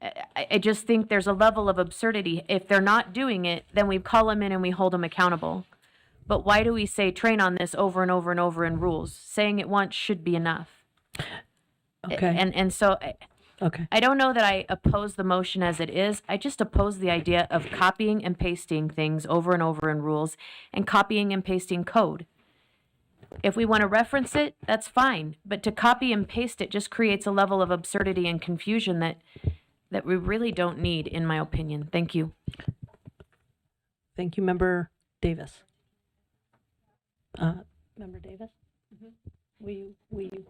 I just think there's a level of absurdity. If they're not doing it, then we call them in and we hold them accountable. But why do we say train on this over and over and over in rules? Saying it once should be enough. Okay. And so Okay. I don't know that I oppose the motion as it is. I just oppose the idea of copying and pasting things over and over in rules and copying and pasting code. If we want to reference it, that's fine. But to copy and paste it just creates a level of absurdity and confusion that we really don't need, in my opinion. Thank you. Thank you, Member Davis. Member Davis? Will you?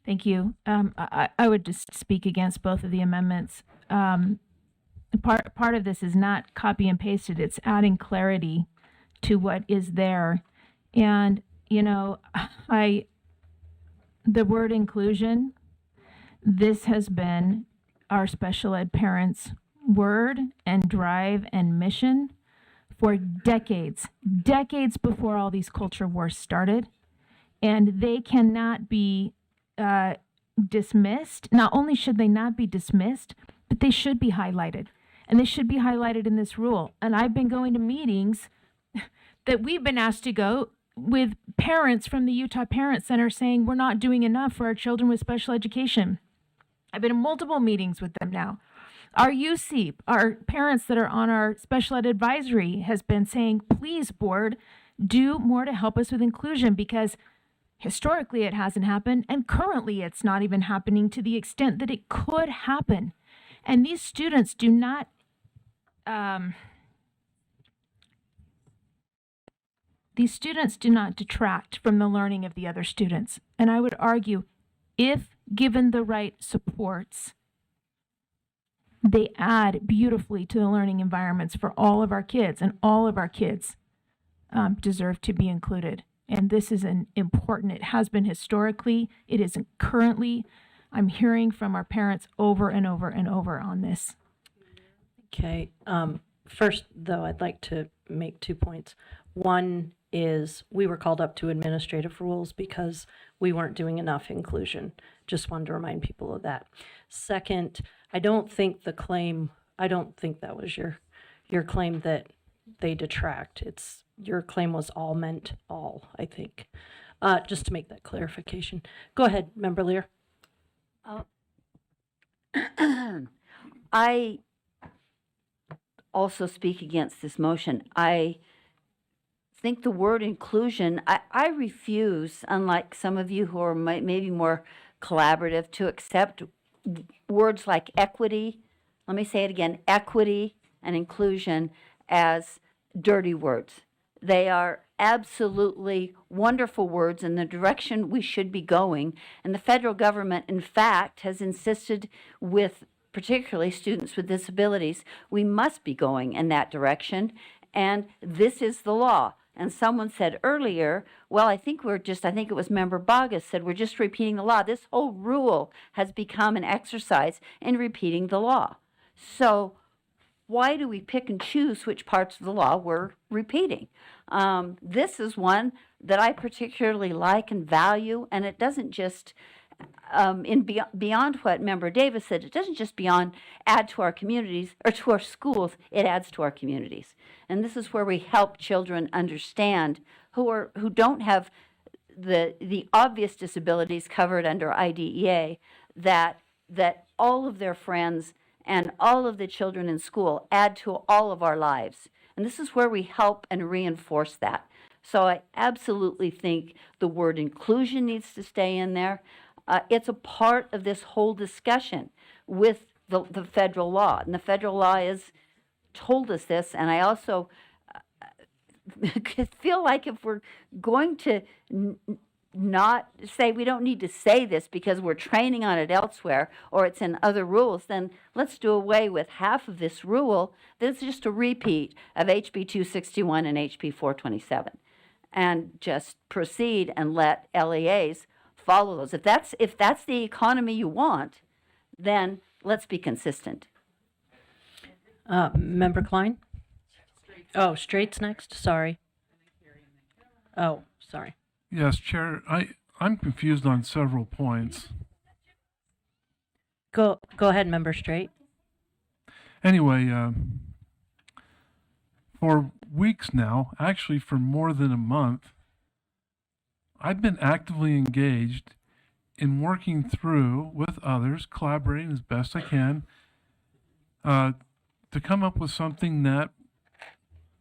Thank you. I would just speak against both of the amendments. Part of this is not copy and pasted. It's adding clarity to what is there. And, you know, the word inclusion, this has been our special ed parents' word and drive and mission for decades before all these culture wars started. And they cannot be dismissed. Not only should they not be dismissed, but they should be highlighted. And they should be highlighted in this rule. And I've been going to meetings that we've been asked to go with parents from the Utah Parent Center saying we're not doing enough for our children with special education. I've been in multiple meetings with them now. Our UC, our parents that are on our special ed advisory, has been saying, please, board, do more to help us with inclusion, because Historically, it hasn't happened, and currently, it's not even happening to the extent that it could happen. And these students do not. These students do not detract from the learning of the other students. And I would argue, if given the right supports, they add beautifully to the learning environments for all of our kids, and all of our kids deserve to be included. And this is an important, it has been historically, it isn't currently. I'm hearing from our parents over and over and over on this. Okay. First, though, I'd like to make 2 points. One is we were called up to administrative rules because we weren't doing enough inclusion. Just wanted to remind people of that. Second, I don't think that was your claim that they detract. Your claim was all meant all, I think. Just to make that clarification. Go ahead, Member Lear. I also speak against this motion. I think the word inclusion, I refuse, unlike some of you who are maybe more collaborative, to accept words like equity, let me say it again, equity and inclusion as dirty words. They are absolutely wonderful words in the direction we should be going. And the federal government, in fact, has insisted with particularly students with disabilities, we must be going in that direction. And this is the law. And someone said earlier, well, I think it was Member Bogus said, we're just repeating the law. This whole rule has become an exercise in repeating the law. So why do we pick and choose which parts of the law we're repeating? This is one that I particularly like and value, and it doesn't just, beyond what Member Davis said, it doesn't just add to our communities or to our schools, it adds to our communities. And this is where we help children understand who don't have the obvious disabilities covered under IDEA, that all of their friends and all of the children in school add to all of our lives. And this is where we help and reinforce that. So I absolutely think the word inclusion needs to stay in there. It's a part of this whole discussion with the federal law. And the federal law has told us this. And I also feel like if we're going to not say, we don't need to say this because we're training on it elsewhere or it's in other rules, then let's do away with half of this rule that's just a repeat of HB 261 and HB 427 and just proceed and let LEAs follow those. If that's the economy you want, then let's be consistent. Member Klein? Oh, Straight's next, sorry. Oh, sorry. Yes, Chair, I'm confused on several points. Go ahead, Member Straight. Anyway, for weeks now, actually for more than a month, I've been actively engaged in working through with others, collaborating as best I can, to come up with something that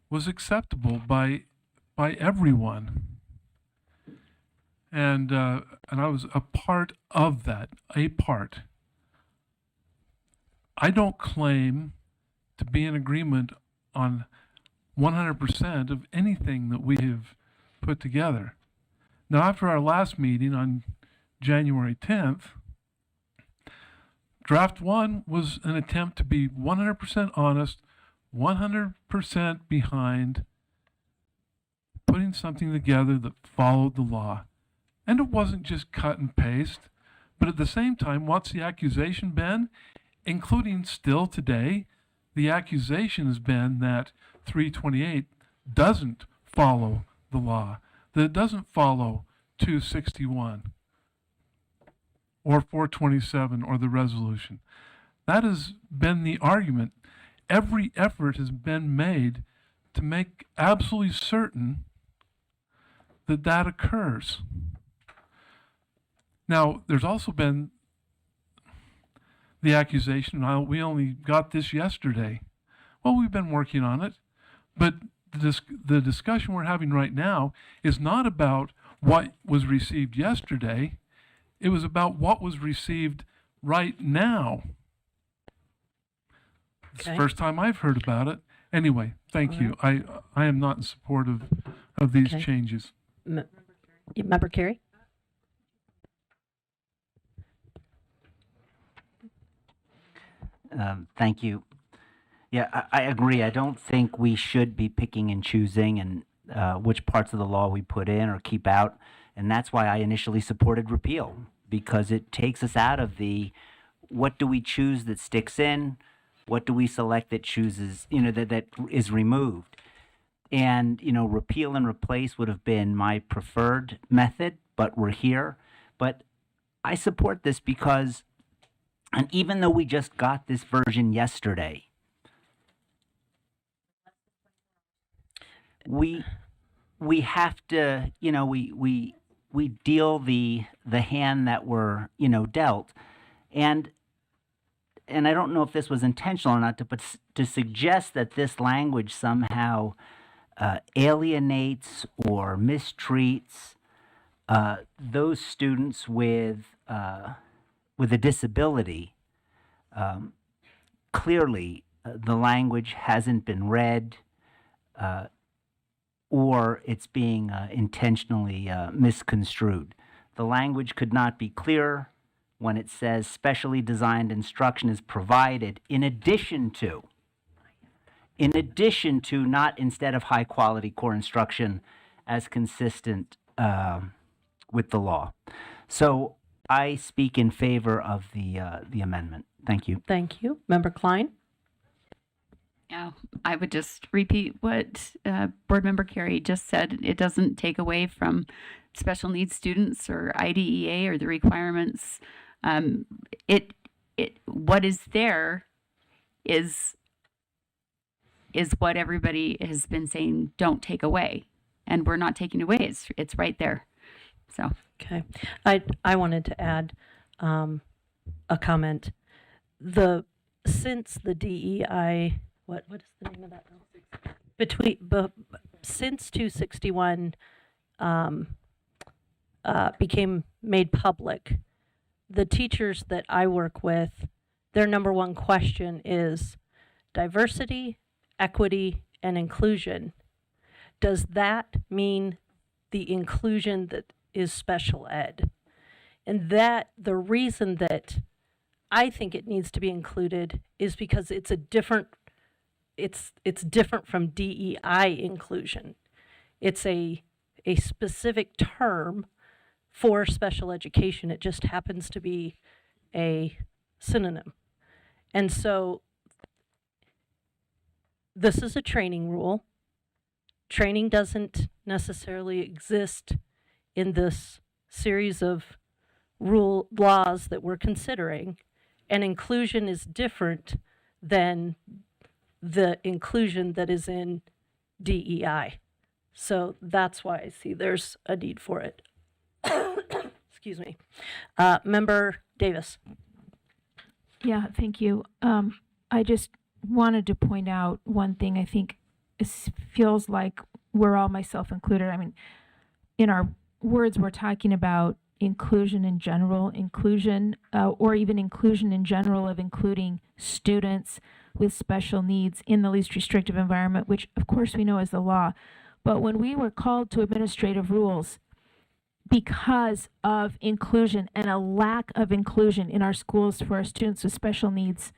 was acceptable by everyone. And I was a part of that, a part. I don't claim to be in agreement on 100% of anything that we have put together. Now, after our last meeting on January 10th, draft 1 was an attempt to be 100% honest, 100% behind putting something together that followed the law. And it wasn't just cut and paste, but at the same time, what's the accusation been? Including still today, the accusation has been that 328 doesn't follow the law, that it doesn't follow 261 or 427 or the resolution. That has been the argument. Every effort has been made to make absolutely certain that that occurs. Now, there's also been the accusation, we only got this yesterday. Well, we've been working on it, but the discussion we're having right now is not about what was received yesterday. It was about what was received right now. It's the Okay. first time I've heard about it. Anyway, thank All you. I am not in support of these Okay. changes. Member Carey? Thank you. Yeah, I agree. I don't think we should be picking and choosing and which parts of the law we put in or keep out. And that's why I initially supported repeal, because it takes us out of the what do we choose that sticks in, what do we select that chooses, that is removed. And, repeal and replace would have been my preferred method, but we're here. But I support this because, and even though we just got this version yesterday, we have to, we deal the hand that we're, dealt. And I don't know if this was intentional or not, but to suggest that this language somehow alienates or mistreats those students with a disability, clearly the language hasn't been read, or it's being intentionally misconstrued. The language could not be clearer when it says specially designed instruction is provided in addition to, not instead of high quality core instruction, as consistent with the law. So I speak in favor of the amendment. Thank you. Thank you. Member Klein? Yeah, I would just repeat what Board Member Carey just said. It doesn't take away from special needs students or IDEA or the requirements. What is there is what everybody has been saying, don't take away. And we're not taking away, it's right there. So. Okay. I wanted to add a comment. Since the DEI, what is the name of that bill? Since 261 became made public, the teachers that I work with, their number one question is diversity, equity, and inclusion. Does that mean the inclusion that is special ed? And that the reason that I think it needs to be included is because it's different from DEI inclusion. It's a specific term for special education. It just happens to be a synonym. And so this is a training rule. Training doesn't necessarily exist in this series of laws that we're considering, and inclusion is different than the inclusion that is in DEI. So that's why I see there's a need for it. Excuse me. Member Davis. Yeah, thank you. I just wanted to point out one thing. I think it feels like we're all, myself included. I mean, in our words, we're talking about inclusion in general, or even inclusion in general of including students with special needs in the least restrictive environment, which of course we know is the law. But when we were called to administrative rules because of inclusion and a lack of inclusion in our schools for our students with special needs,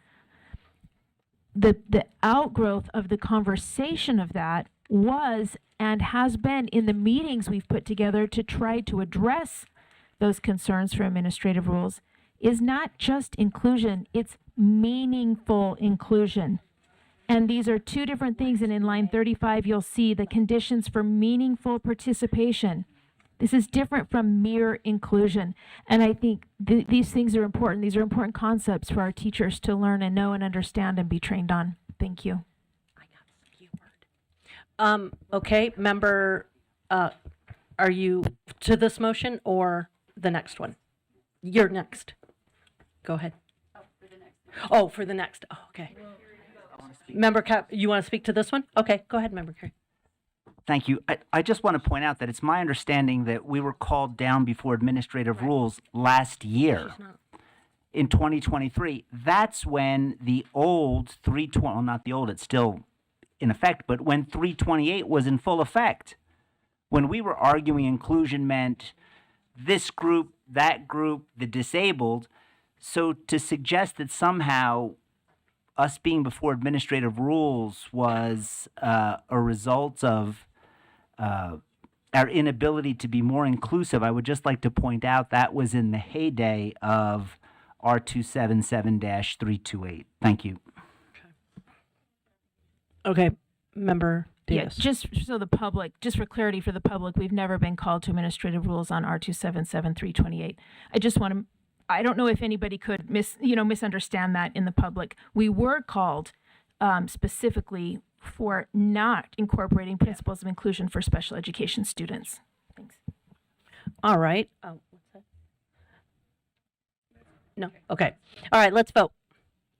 the outgrowth of the conversation of that was and has been in the meetings we've put together to try to address those concerns for administrative rules is not just inclusion, it's meaningful inclusion. And these are two different things. And in line 35, you'll see the conditions for meaningful participation. This is different from mere inclusion. And I think these things are important. These are important concepts for our teachers to learn and know and understand and be trained on. Thank you. Okay, member, are you to this motion or the next one? You're next. Go ahead. Oh, for the next. Oh, okay. Member Cap, you want to speak to this one? Okay, go ahead, Member Carey. Thank you. I just want to point out that it's my understanding that we were called down before administrative rules last year. She's not. In 2023. That's when the old 320, well, not the old, it's still in effect, but when 328 was in full effect. When we were arguing inclusion meant this group, that group, the disabled. So to suggest that somehow us being before administrative rules was a result of our inability to be more inclusive, I would just like to point out that was in the heyday of R277-328. Thank you. Okay, Member Yeah, Davis. just so the public, just for clarity for the public, we've never been called to administrative rules on R277-328. I just want to, I don't know if anybody could misunderstand that in the public. We were called specifically for not incorporating principles of inclusion for special education students. Thanks. All right. Oh, what's that? No, okay. All right, let's vote.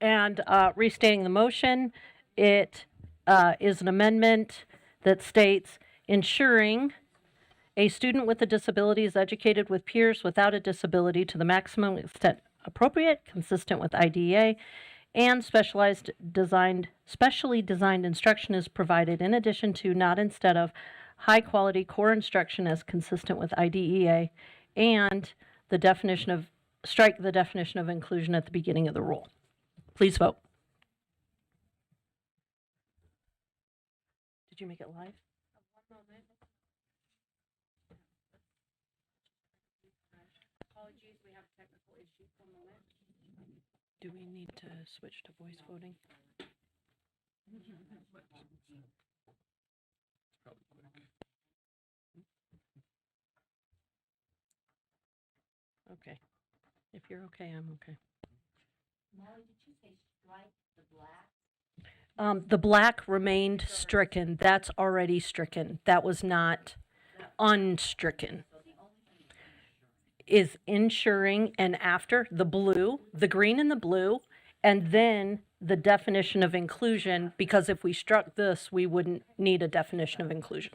And restating the motion, it is an amendment that states ensuring a student with a disability is educated with peers without a disability to the maximum extent appropriate, consistent with IDEA, and specially designed instruction is provided in addition to, not instead of, high quality core instruction as consistent with IDEA, and the definition of, strike the definition of inclusion at the beginning of the rule. Please vote. Did you make it live? Do we need to switch to voice voting? Okay. If you're okay, I'm okay. The black remained stricken. That's already stricken. That was not unstricken. Is ensuring, and after the blue, the green and the blue, and then the definition of inclusion, because if we struck this, we wouldn't need a definition of inclusion.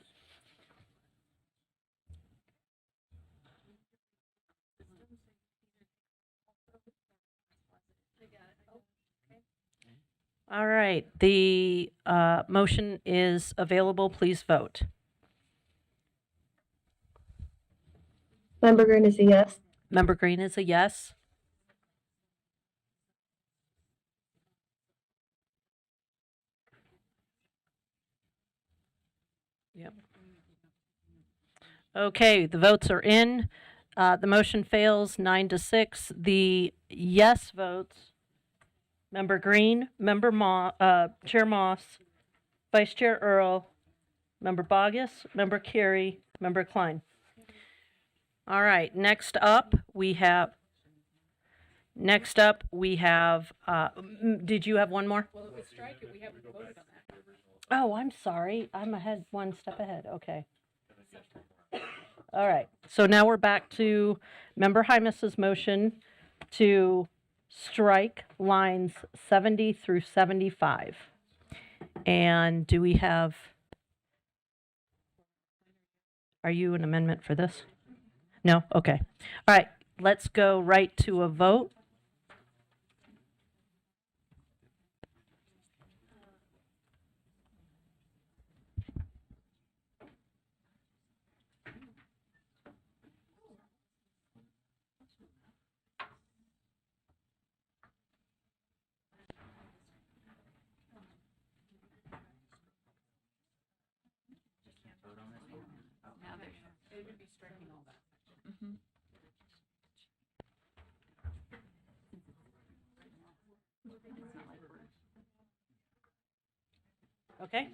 All right, the motion is available. Please vote. Member Green is a yes. Member Green is a yes. Yep. Okay, the votes are in. The motion fails 9-6. The yes votes, Member Green, Chair Moss, Vice Chair Earl, Member Bogus, Member Carey, Member Klein. All right, next up we have, did you have one more? Well, if we strike it, we haven't voted on that. Oh, I'm sorry. I'm one step ahead. Okay. All right. So now we're back to Member Hymas's motion to strike lines 70 through 75. And do we have, are you an amendment for this? No? Okay. All right. Let's go right to a vote. Now they would be striking all that. Okay.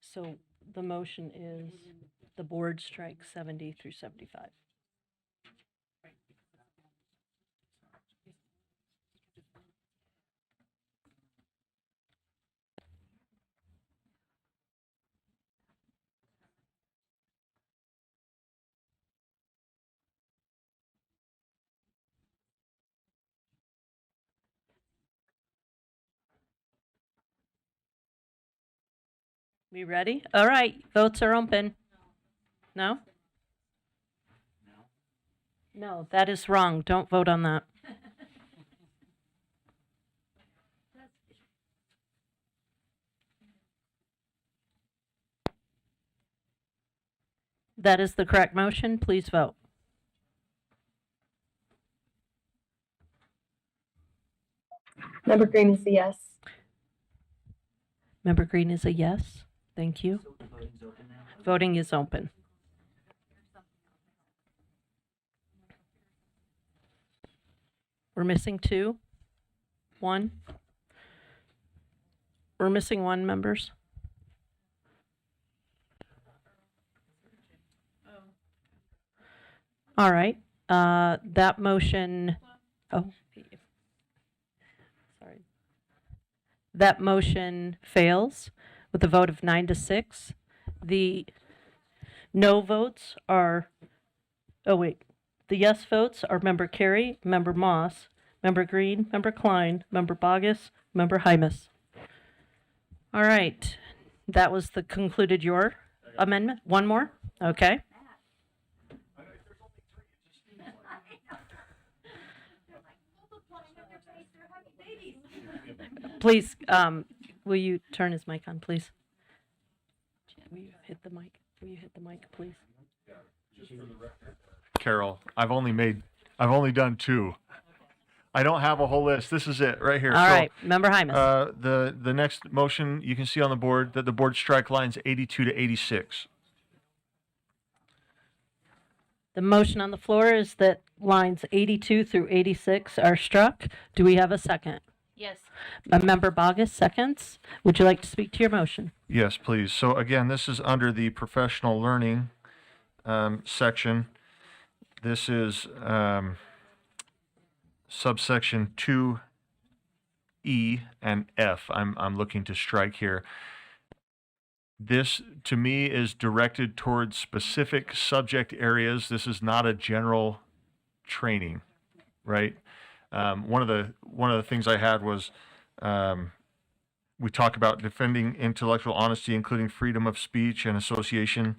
So the motion is the board strikes 70 through 75. We ready? All right, votes are open. No? No, that is wrong. Don't vote on that. That is the correct motion. Please vote. Member Green is a yes. Member Green is a yes. Thank you. Voting is open. We're missing 2. 1. We're missing 1, members. All right. That motion. Oh. Sorry. That motion fails with a vote of 9-6. The no votes are. Oh wait. The yes votes are Member Carey, Member Moss, Member Green, Member Klein, Member Bogus, Member Hymas. All right. That was the concluded your amendment. One more? Okay. Please, will you turn his mic on, please? Will you hit the mic? Will you hit the mic, please? Carol, I've only done 2. I don't have a whole list. This is it right here. All right, Member Hymas. The next motion you can see on the board that the board strike lines 82 to 86. The motion on the floor is that lines 82 through 86 are struck. Do we have a second? Yes. Member Bogus seconds. Would you like to speak to your motion? Yes, please. So again, this is under the professional learning section. This is subsection 2E and F. I'm looking to strike here. This, to me, is directed towards specific subject areas. This is not a general training, right? One of the things I had was we talk about defending intellectual honesty, including freedom of speech and association,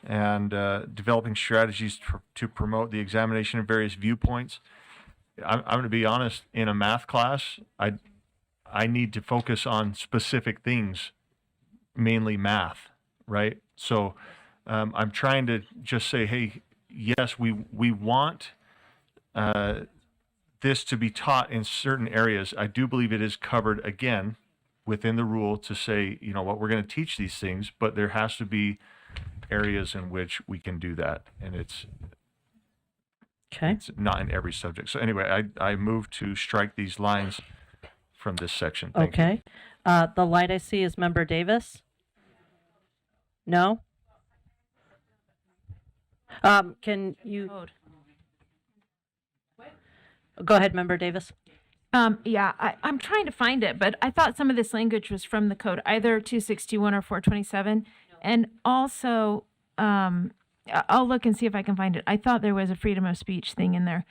and developing strategies to promote the examination of various viewpoints. I'm going to be honest. In a math class, I need to focus on specific things, mainly math, right? So I'm trying to just say, hey, yes, we want this to be taught in certain areas. I do believe it is covered again within the rule to say, you know what, we're going to teach these things, but there has to be areas in which we can do that, and it's not in every subject. So anyway, I move to strike these lines from this section. Thank you. The light I see is Member Davis. No? Can you? Go ahead, Member Davis. Yeah, I'm trying to find it, but I thought some of this language was from the code, either 261 or 427. And also, I'll look and see if I can find it. I thought there was a freedom of speech thing in there.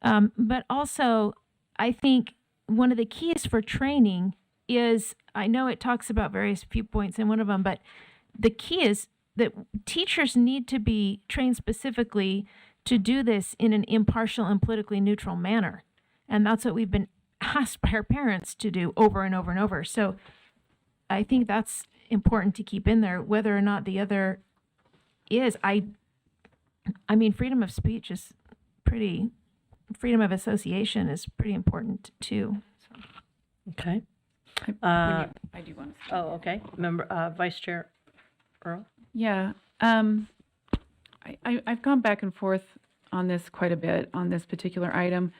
But also, I think one of the keys for training is, I know it talks about various viewpoints in one of them, but the key is that teachers need to be trained specifically to do this in an impartial and politically neutral manner. And that's what we've been asked by our parents to do over and over and over. So I think that's important to keep in there, whether or not the other is. I mean, freedom of speech is freedom of association is pretty important too. So. Okay. I do want to. Oh, okay. Member, Vice Chair Earl? Yeah. I've gone back and forth on this quite a bit, on this particular item.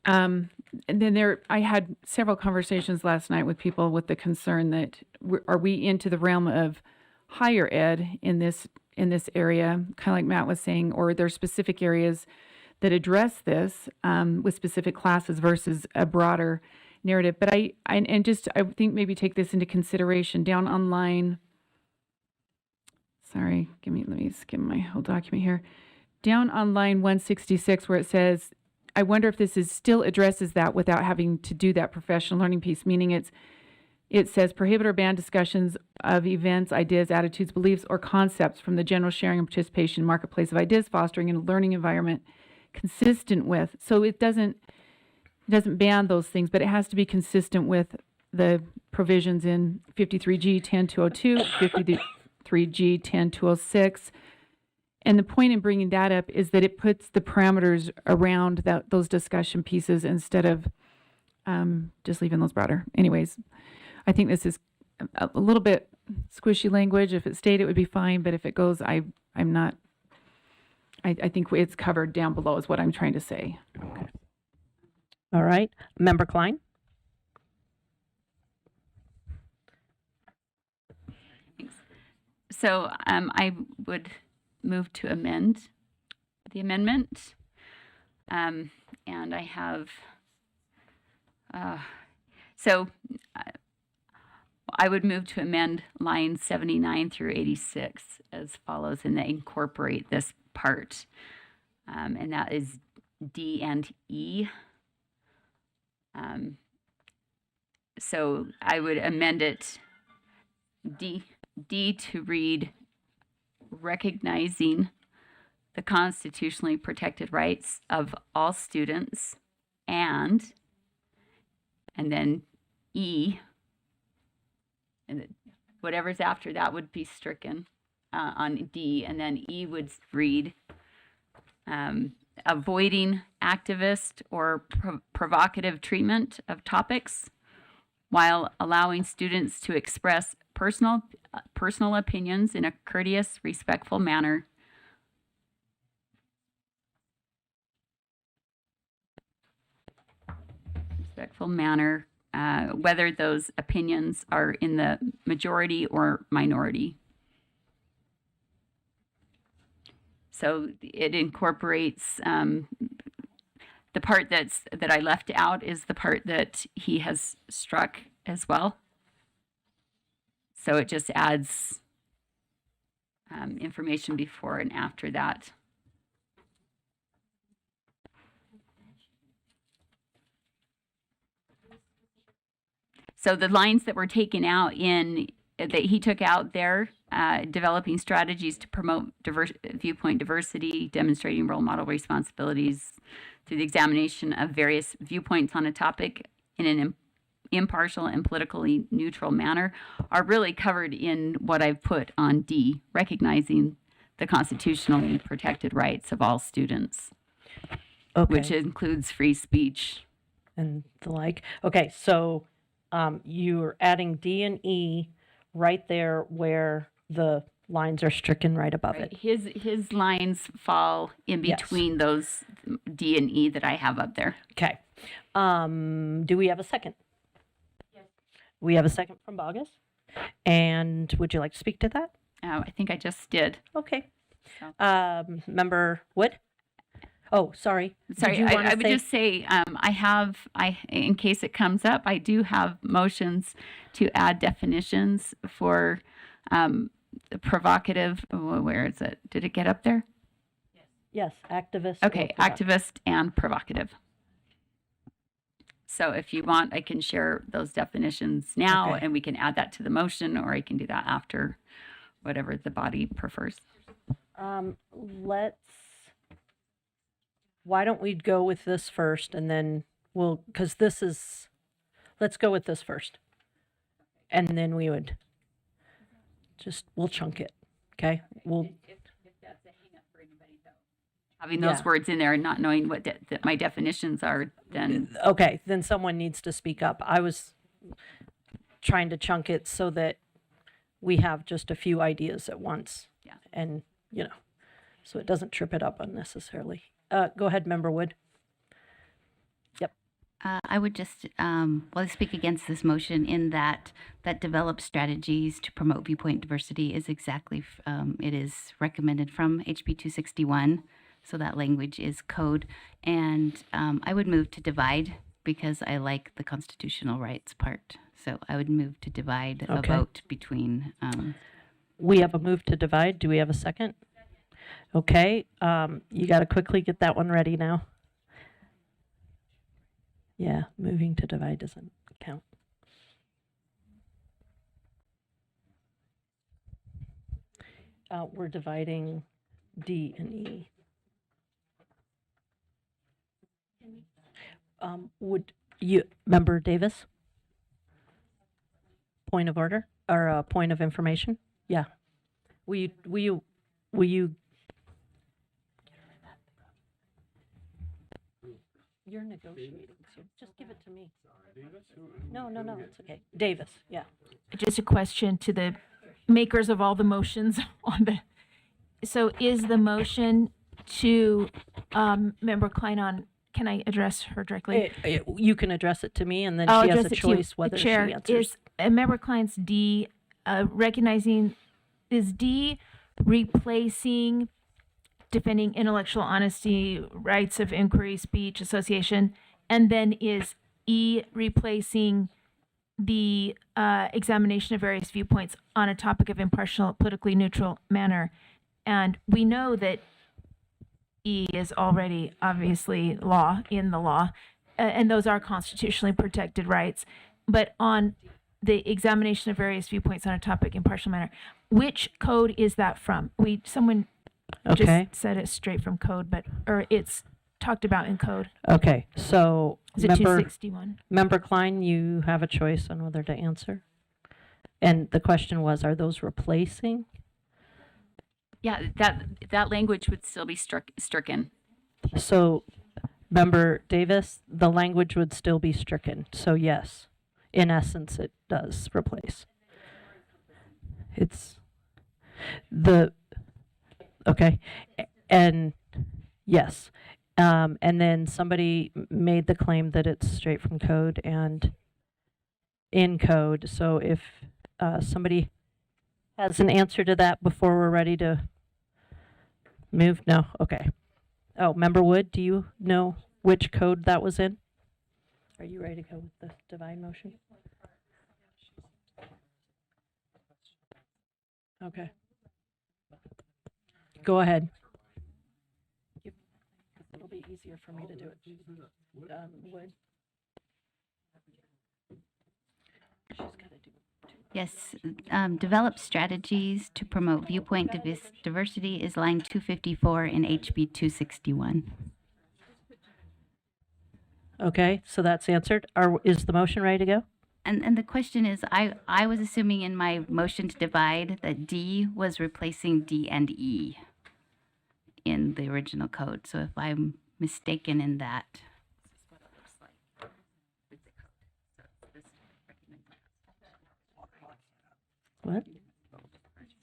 And then I had several conversations last night with people with the concern that are we into the realm of higher ed in this area, kind of like Matt was saying, or are there specific areas that address this with specific classes versus a broader narrative? But I think maybe take this into consideration down on line. Sorry, let me skim my whole document here. Down on line 166 where it says, I wonder if this still addresses that without having to do that professional learning piece, meaning it's it says prohibit or ban discussions of events, ideas, attitudes, beliefs, or concepts from the general sharing and participation marketplace of ideas, fostering a learning environment consistent with. So it doesn't ban those things, but it has to be consistent with the provisions in 53G 10202, 53G 10206. And the point in bringing that up is that it puts the parameters around those discussion pieces instead of just leaving those broader. Anyways, I think this is a little bit squishy language. If it stayed, it would be fine. But if it goes, I think it's covered down below is what I'm trying to say. All right. Member Klein? So I would move to amend the amendment. And I have, I would move to amend lines 79 through 86 as follows, and they incorporate this part. And that is D and E. So I would amend it D to read recognizing the constitutionally protected rights of all students, and then E, and whatever's after that would be stricken on D, and then E would read avoiding activist or provocative treatment of topics while allowing students to express personal opinions in a courteous, respectful manner. Whether those opinions are in the majority or minority. So it incorporates the part that I left out is the part that he has struck as well. So it just adds information before and after that. So the lines that were taken out that he took out there, developing strategies to promote viewpoint diversity, demonstrating role model responsibilities through the examination of various viewpoints on a topic in an impartial and politically neutral manner, are really covered in what I've put on D, recognizing the constitutionally protected rights of all students, which includes free speech. And the like. Okay, so you're adding D and E right there where the lines are stricken right above it. His lines fall in between those D and E that I have up there. Okay. Do we have a second? Yes. We have a second from Bogus. And would you like to speak to that? I think I just did. Okay. So. Member Wood? Oh, sorry. Sorry, I would just say in case it comes up, I do have motions to add definitions for the provocative. Where is it? Did it get up there? Yes, activist. Okay, activist and provocative. So if you want, I can share those definitions now, and we can add that to the motion, or I can do that after, whatever the body prefers. Why don't we go with this first, and then because let's go with this first. And then we would we'll chunk it, okay? If that's a hang up for anybody, though. Having those words in there and not knowing what my definitions are, then. Okay, then someone needs to speak up. I was trying to chunk it so that we have just a few ideas at once. Yeah. And, so it doesn't trip it up unnecessarily. Go ahead, Member Wood. Yep. I would just speak against this motion in that develop strategies to promote viewpoint diversity is exactly, it is recommended from HB 261. So that language is code. And I would move to divide because I like the constitutional rights part. So I would move to divide a vote between. We have a move to divide. Do we have a second? Okay, you got to quickly get that one ready now. Yeah, moving to divide doesn't count. we're dividing D and E. Would you, Member Davis? Point of order or a point of information? Yeah. Will you? You're negotiating, so just give it to me. No, it's okay. Davis, yeah. Just a question to the makers of all the motions on the, so is the motion to, Member Klein on, can I address her directly? You can address it to me, and then I'll she has address a it to you. choice whether she Chair, answers. is Member Klein's D recognizing, is D replacing defending intellectual honesty, rights of inquiry, speech, association, and then is E replacing the examination of various viewpoints on a topic of impartial, politically neutral manner? And we know that E is already obviously law in the law, and those are constitutionally protected rights. But on the examination of various viewpoints on a topic impartial manner, which code is that from? Someone Okay. just said it straight from code, but or it's talked about in code. Okay, so Is it 261? Member Klein, you have a choice on whether to answer. And the question was, are those replacing? Yeah, that language would still be stricken. So, Member Davis, the language would still be stricken. So yes, in essence, it does replace. It's okay, and yes. And then somebody made the claim that it's straight from code and in code. So if somebody has an answer to that before we're ready to move, no, okay. Oh, Member Wood, do you know which code that was in? Are you ready to go with the divine motion? Okay. Go ahead. It'll be easier for me to do it. Wood. She's got to do. Yes, develop strategies to promote viewpoint diversity is line 254 in HB 261. Okay, so that's answered. Is the motion ready to go? And the question is, I was assuming in my motion to divide that D was replacing D and E in the original code. So if I'm mistaken in that. What?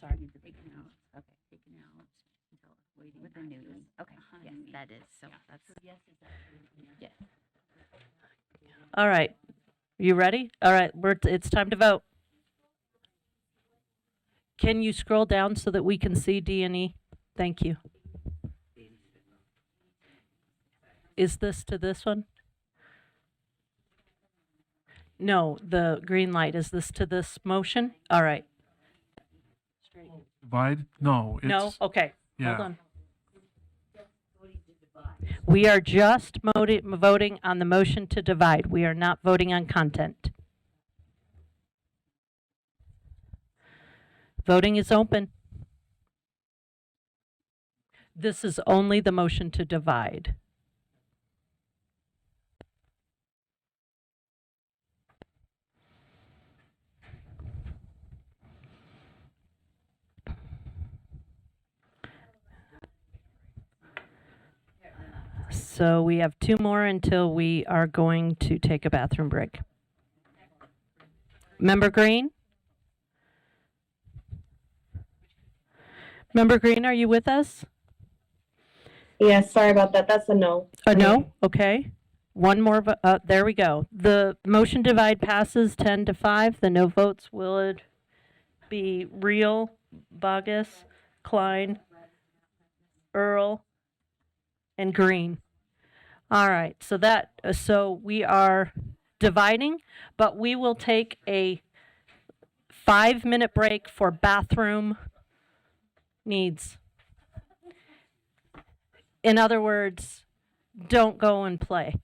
Sorry, taken out. Okay, taken out until waiting with the new. Okay, yes, that is. So that's yes. Yes. All right. You ready? All right, it's time to vote. Can you scroll down so that we can see D and E? Thank you. Is this to this one? No, the green light. Is this to this motion? All right. Divide? No. No? Okay. Yeah. Hold on. We are just voting on the motion to divide. We are not voting on content. Voting is open. This is only the motion to divide. So we have 2 more until we are going to take a bathroom break. Member Green? Member Green, are you with us? Yes, sorry about that. That's a no. A no? Okay. One more, there we go. The motion divide passes 10-5. The no votes will be Reel, Bogus, Klein, Earl, and Green. All right, so we are dividing, but we will take a 5-minute break for bathroom needs. In other words, don't go and play.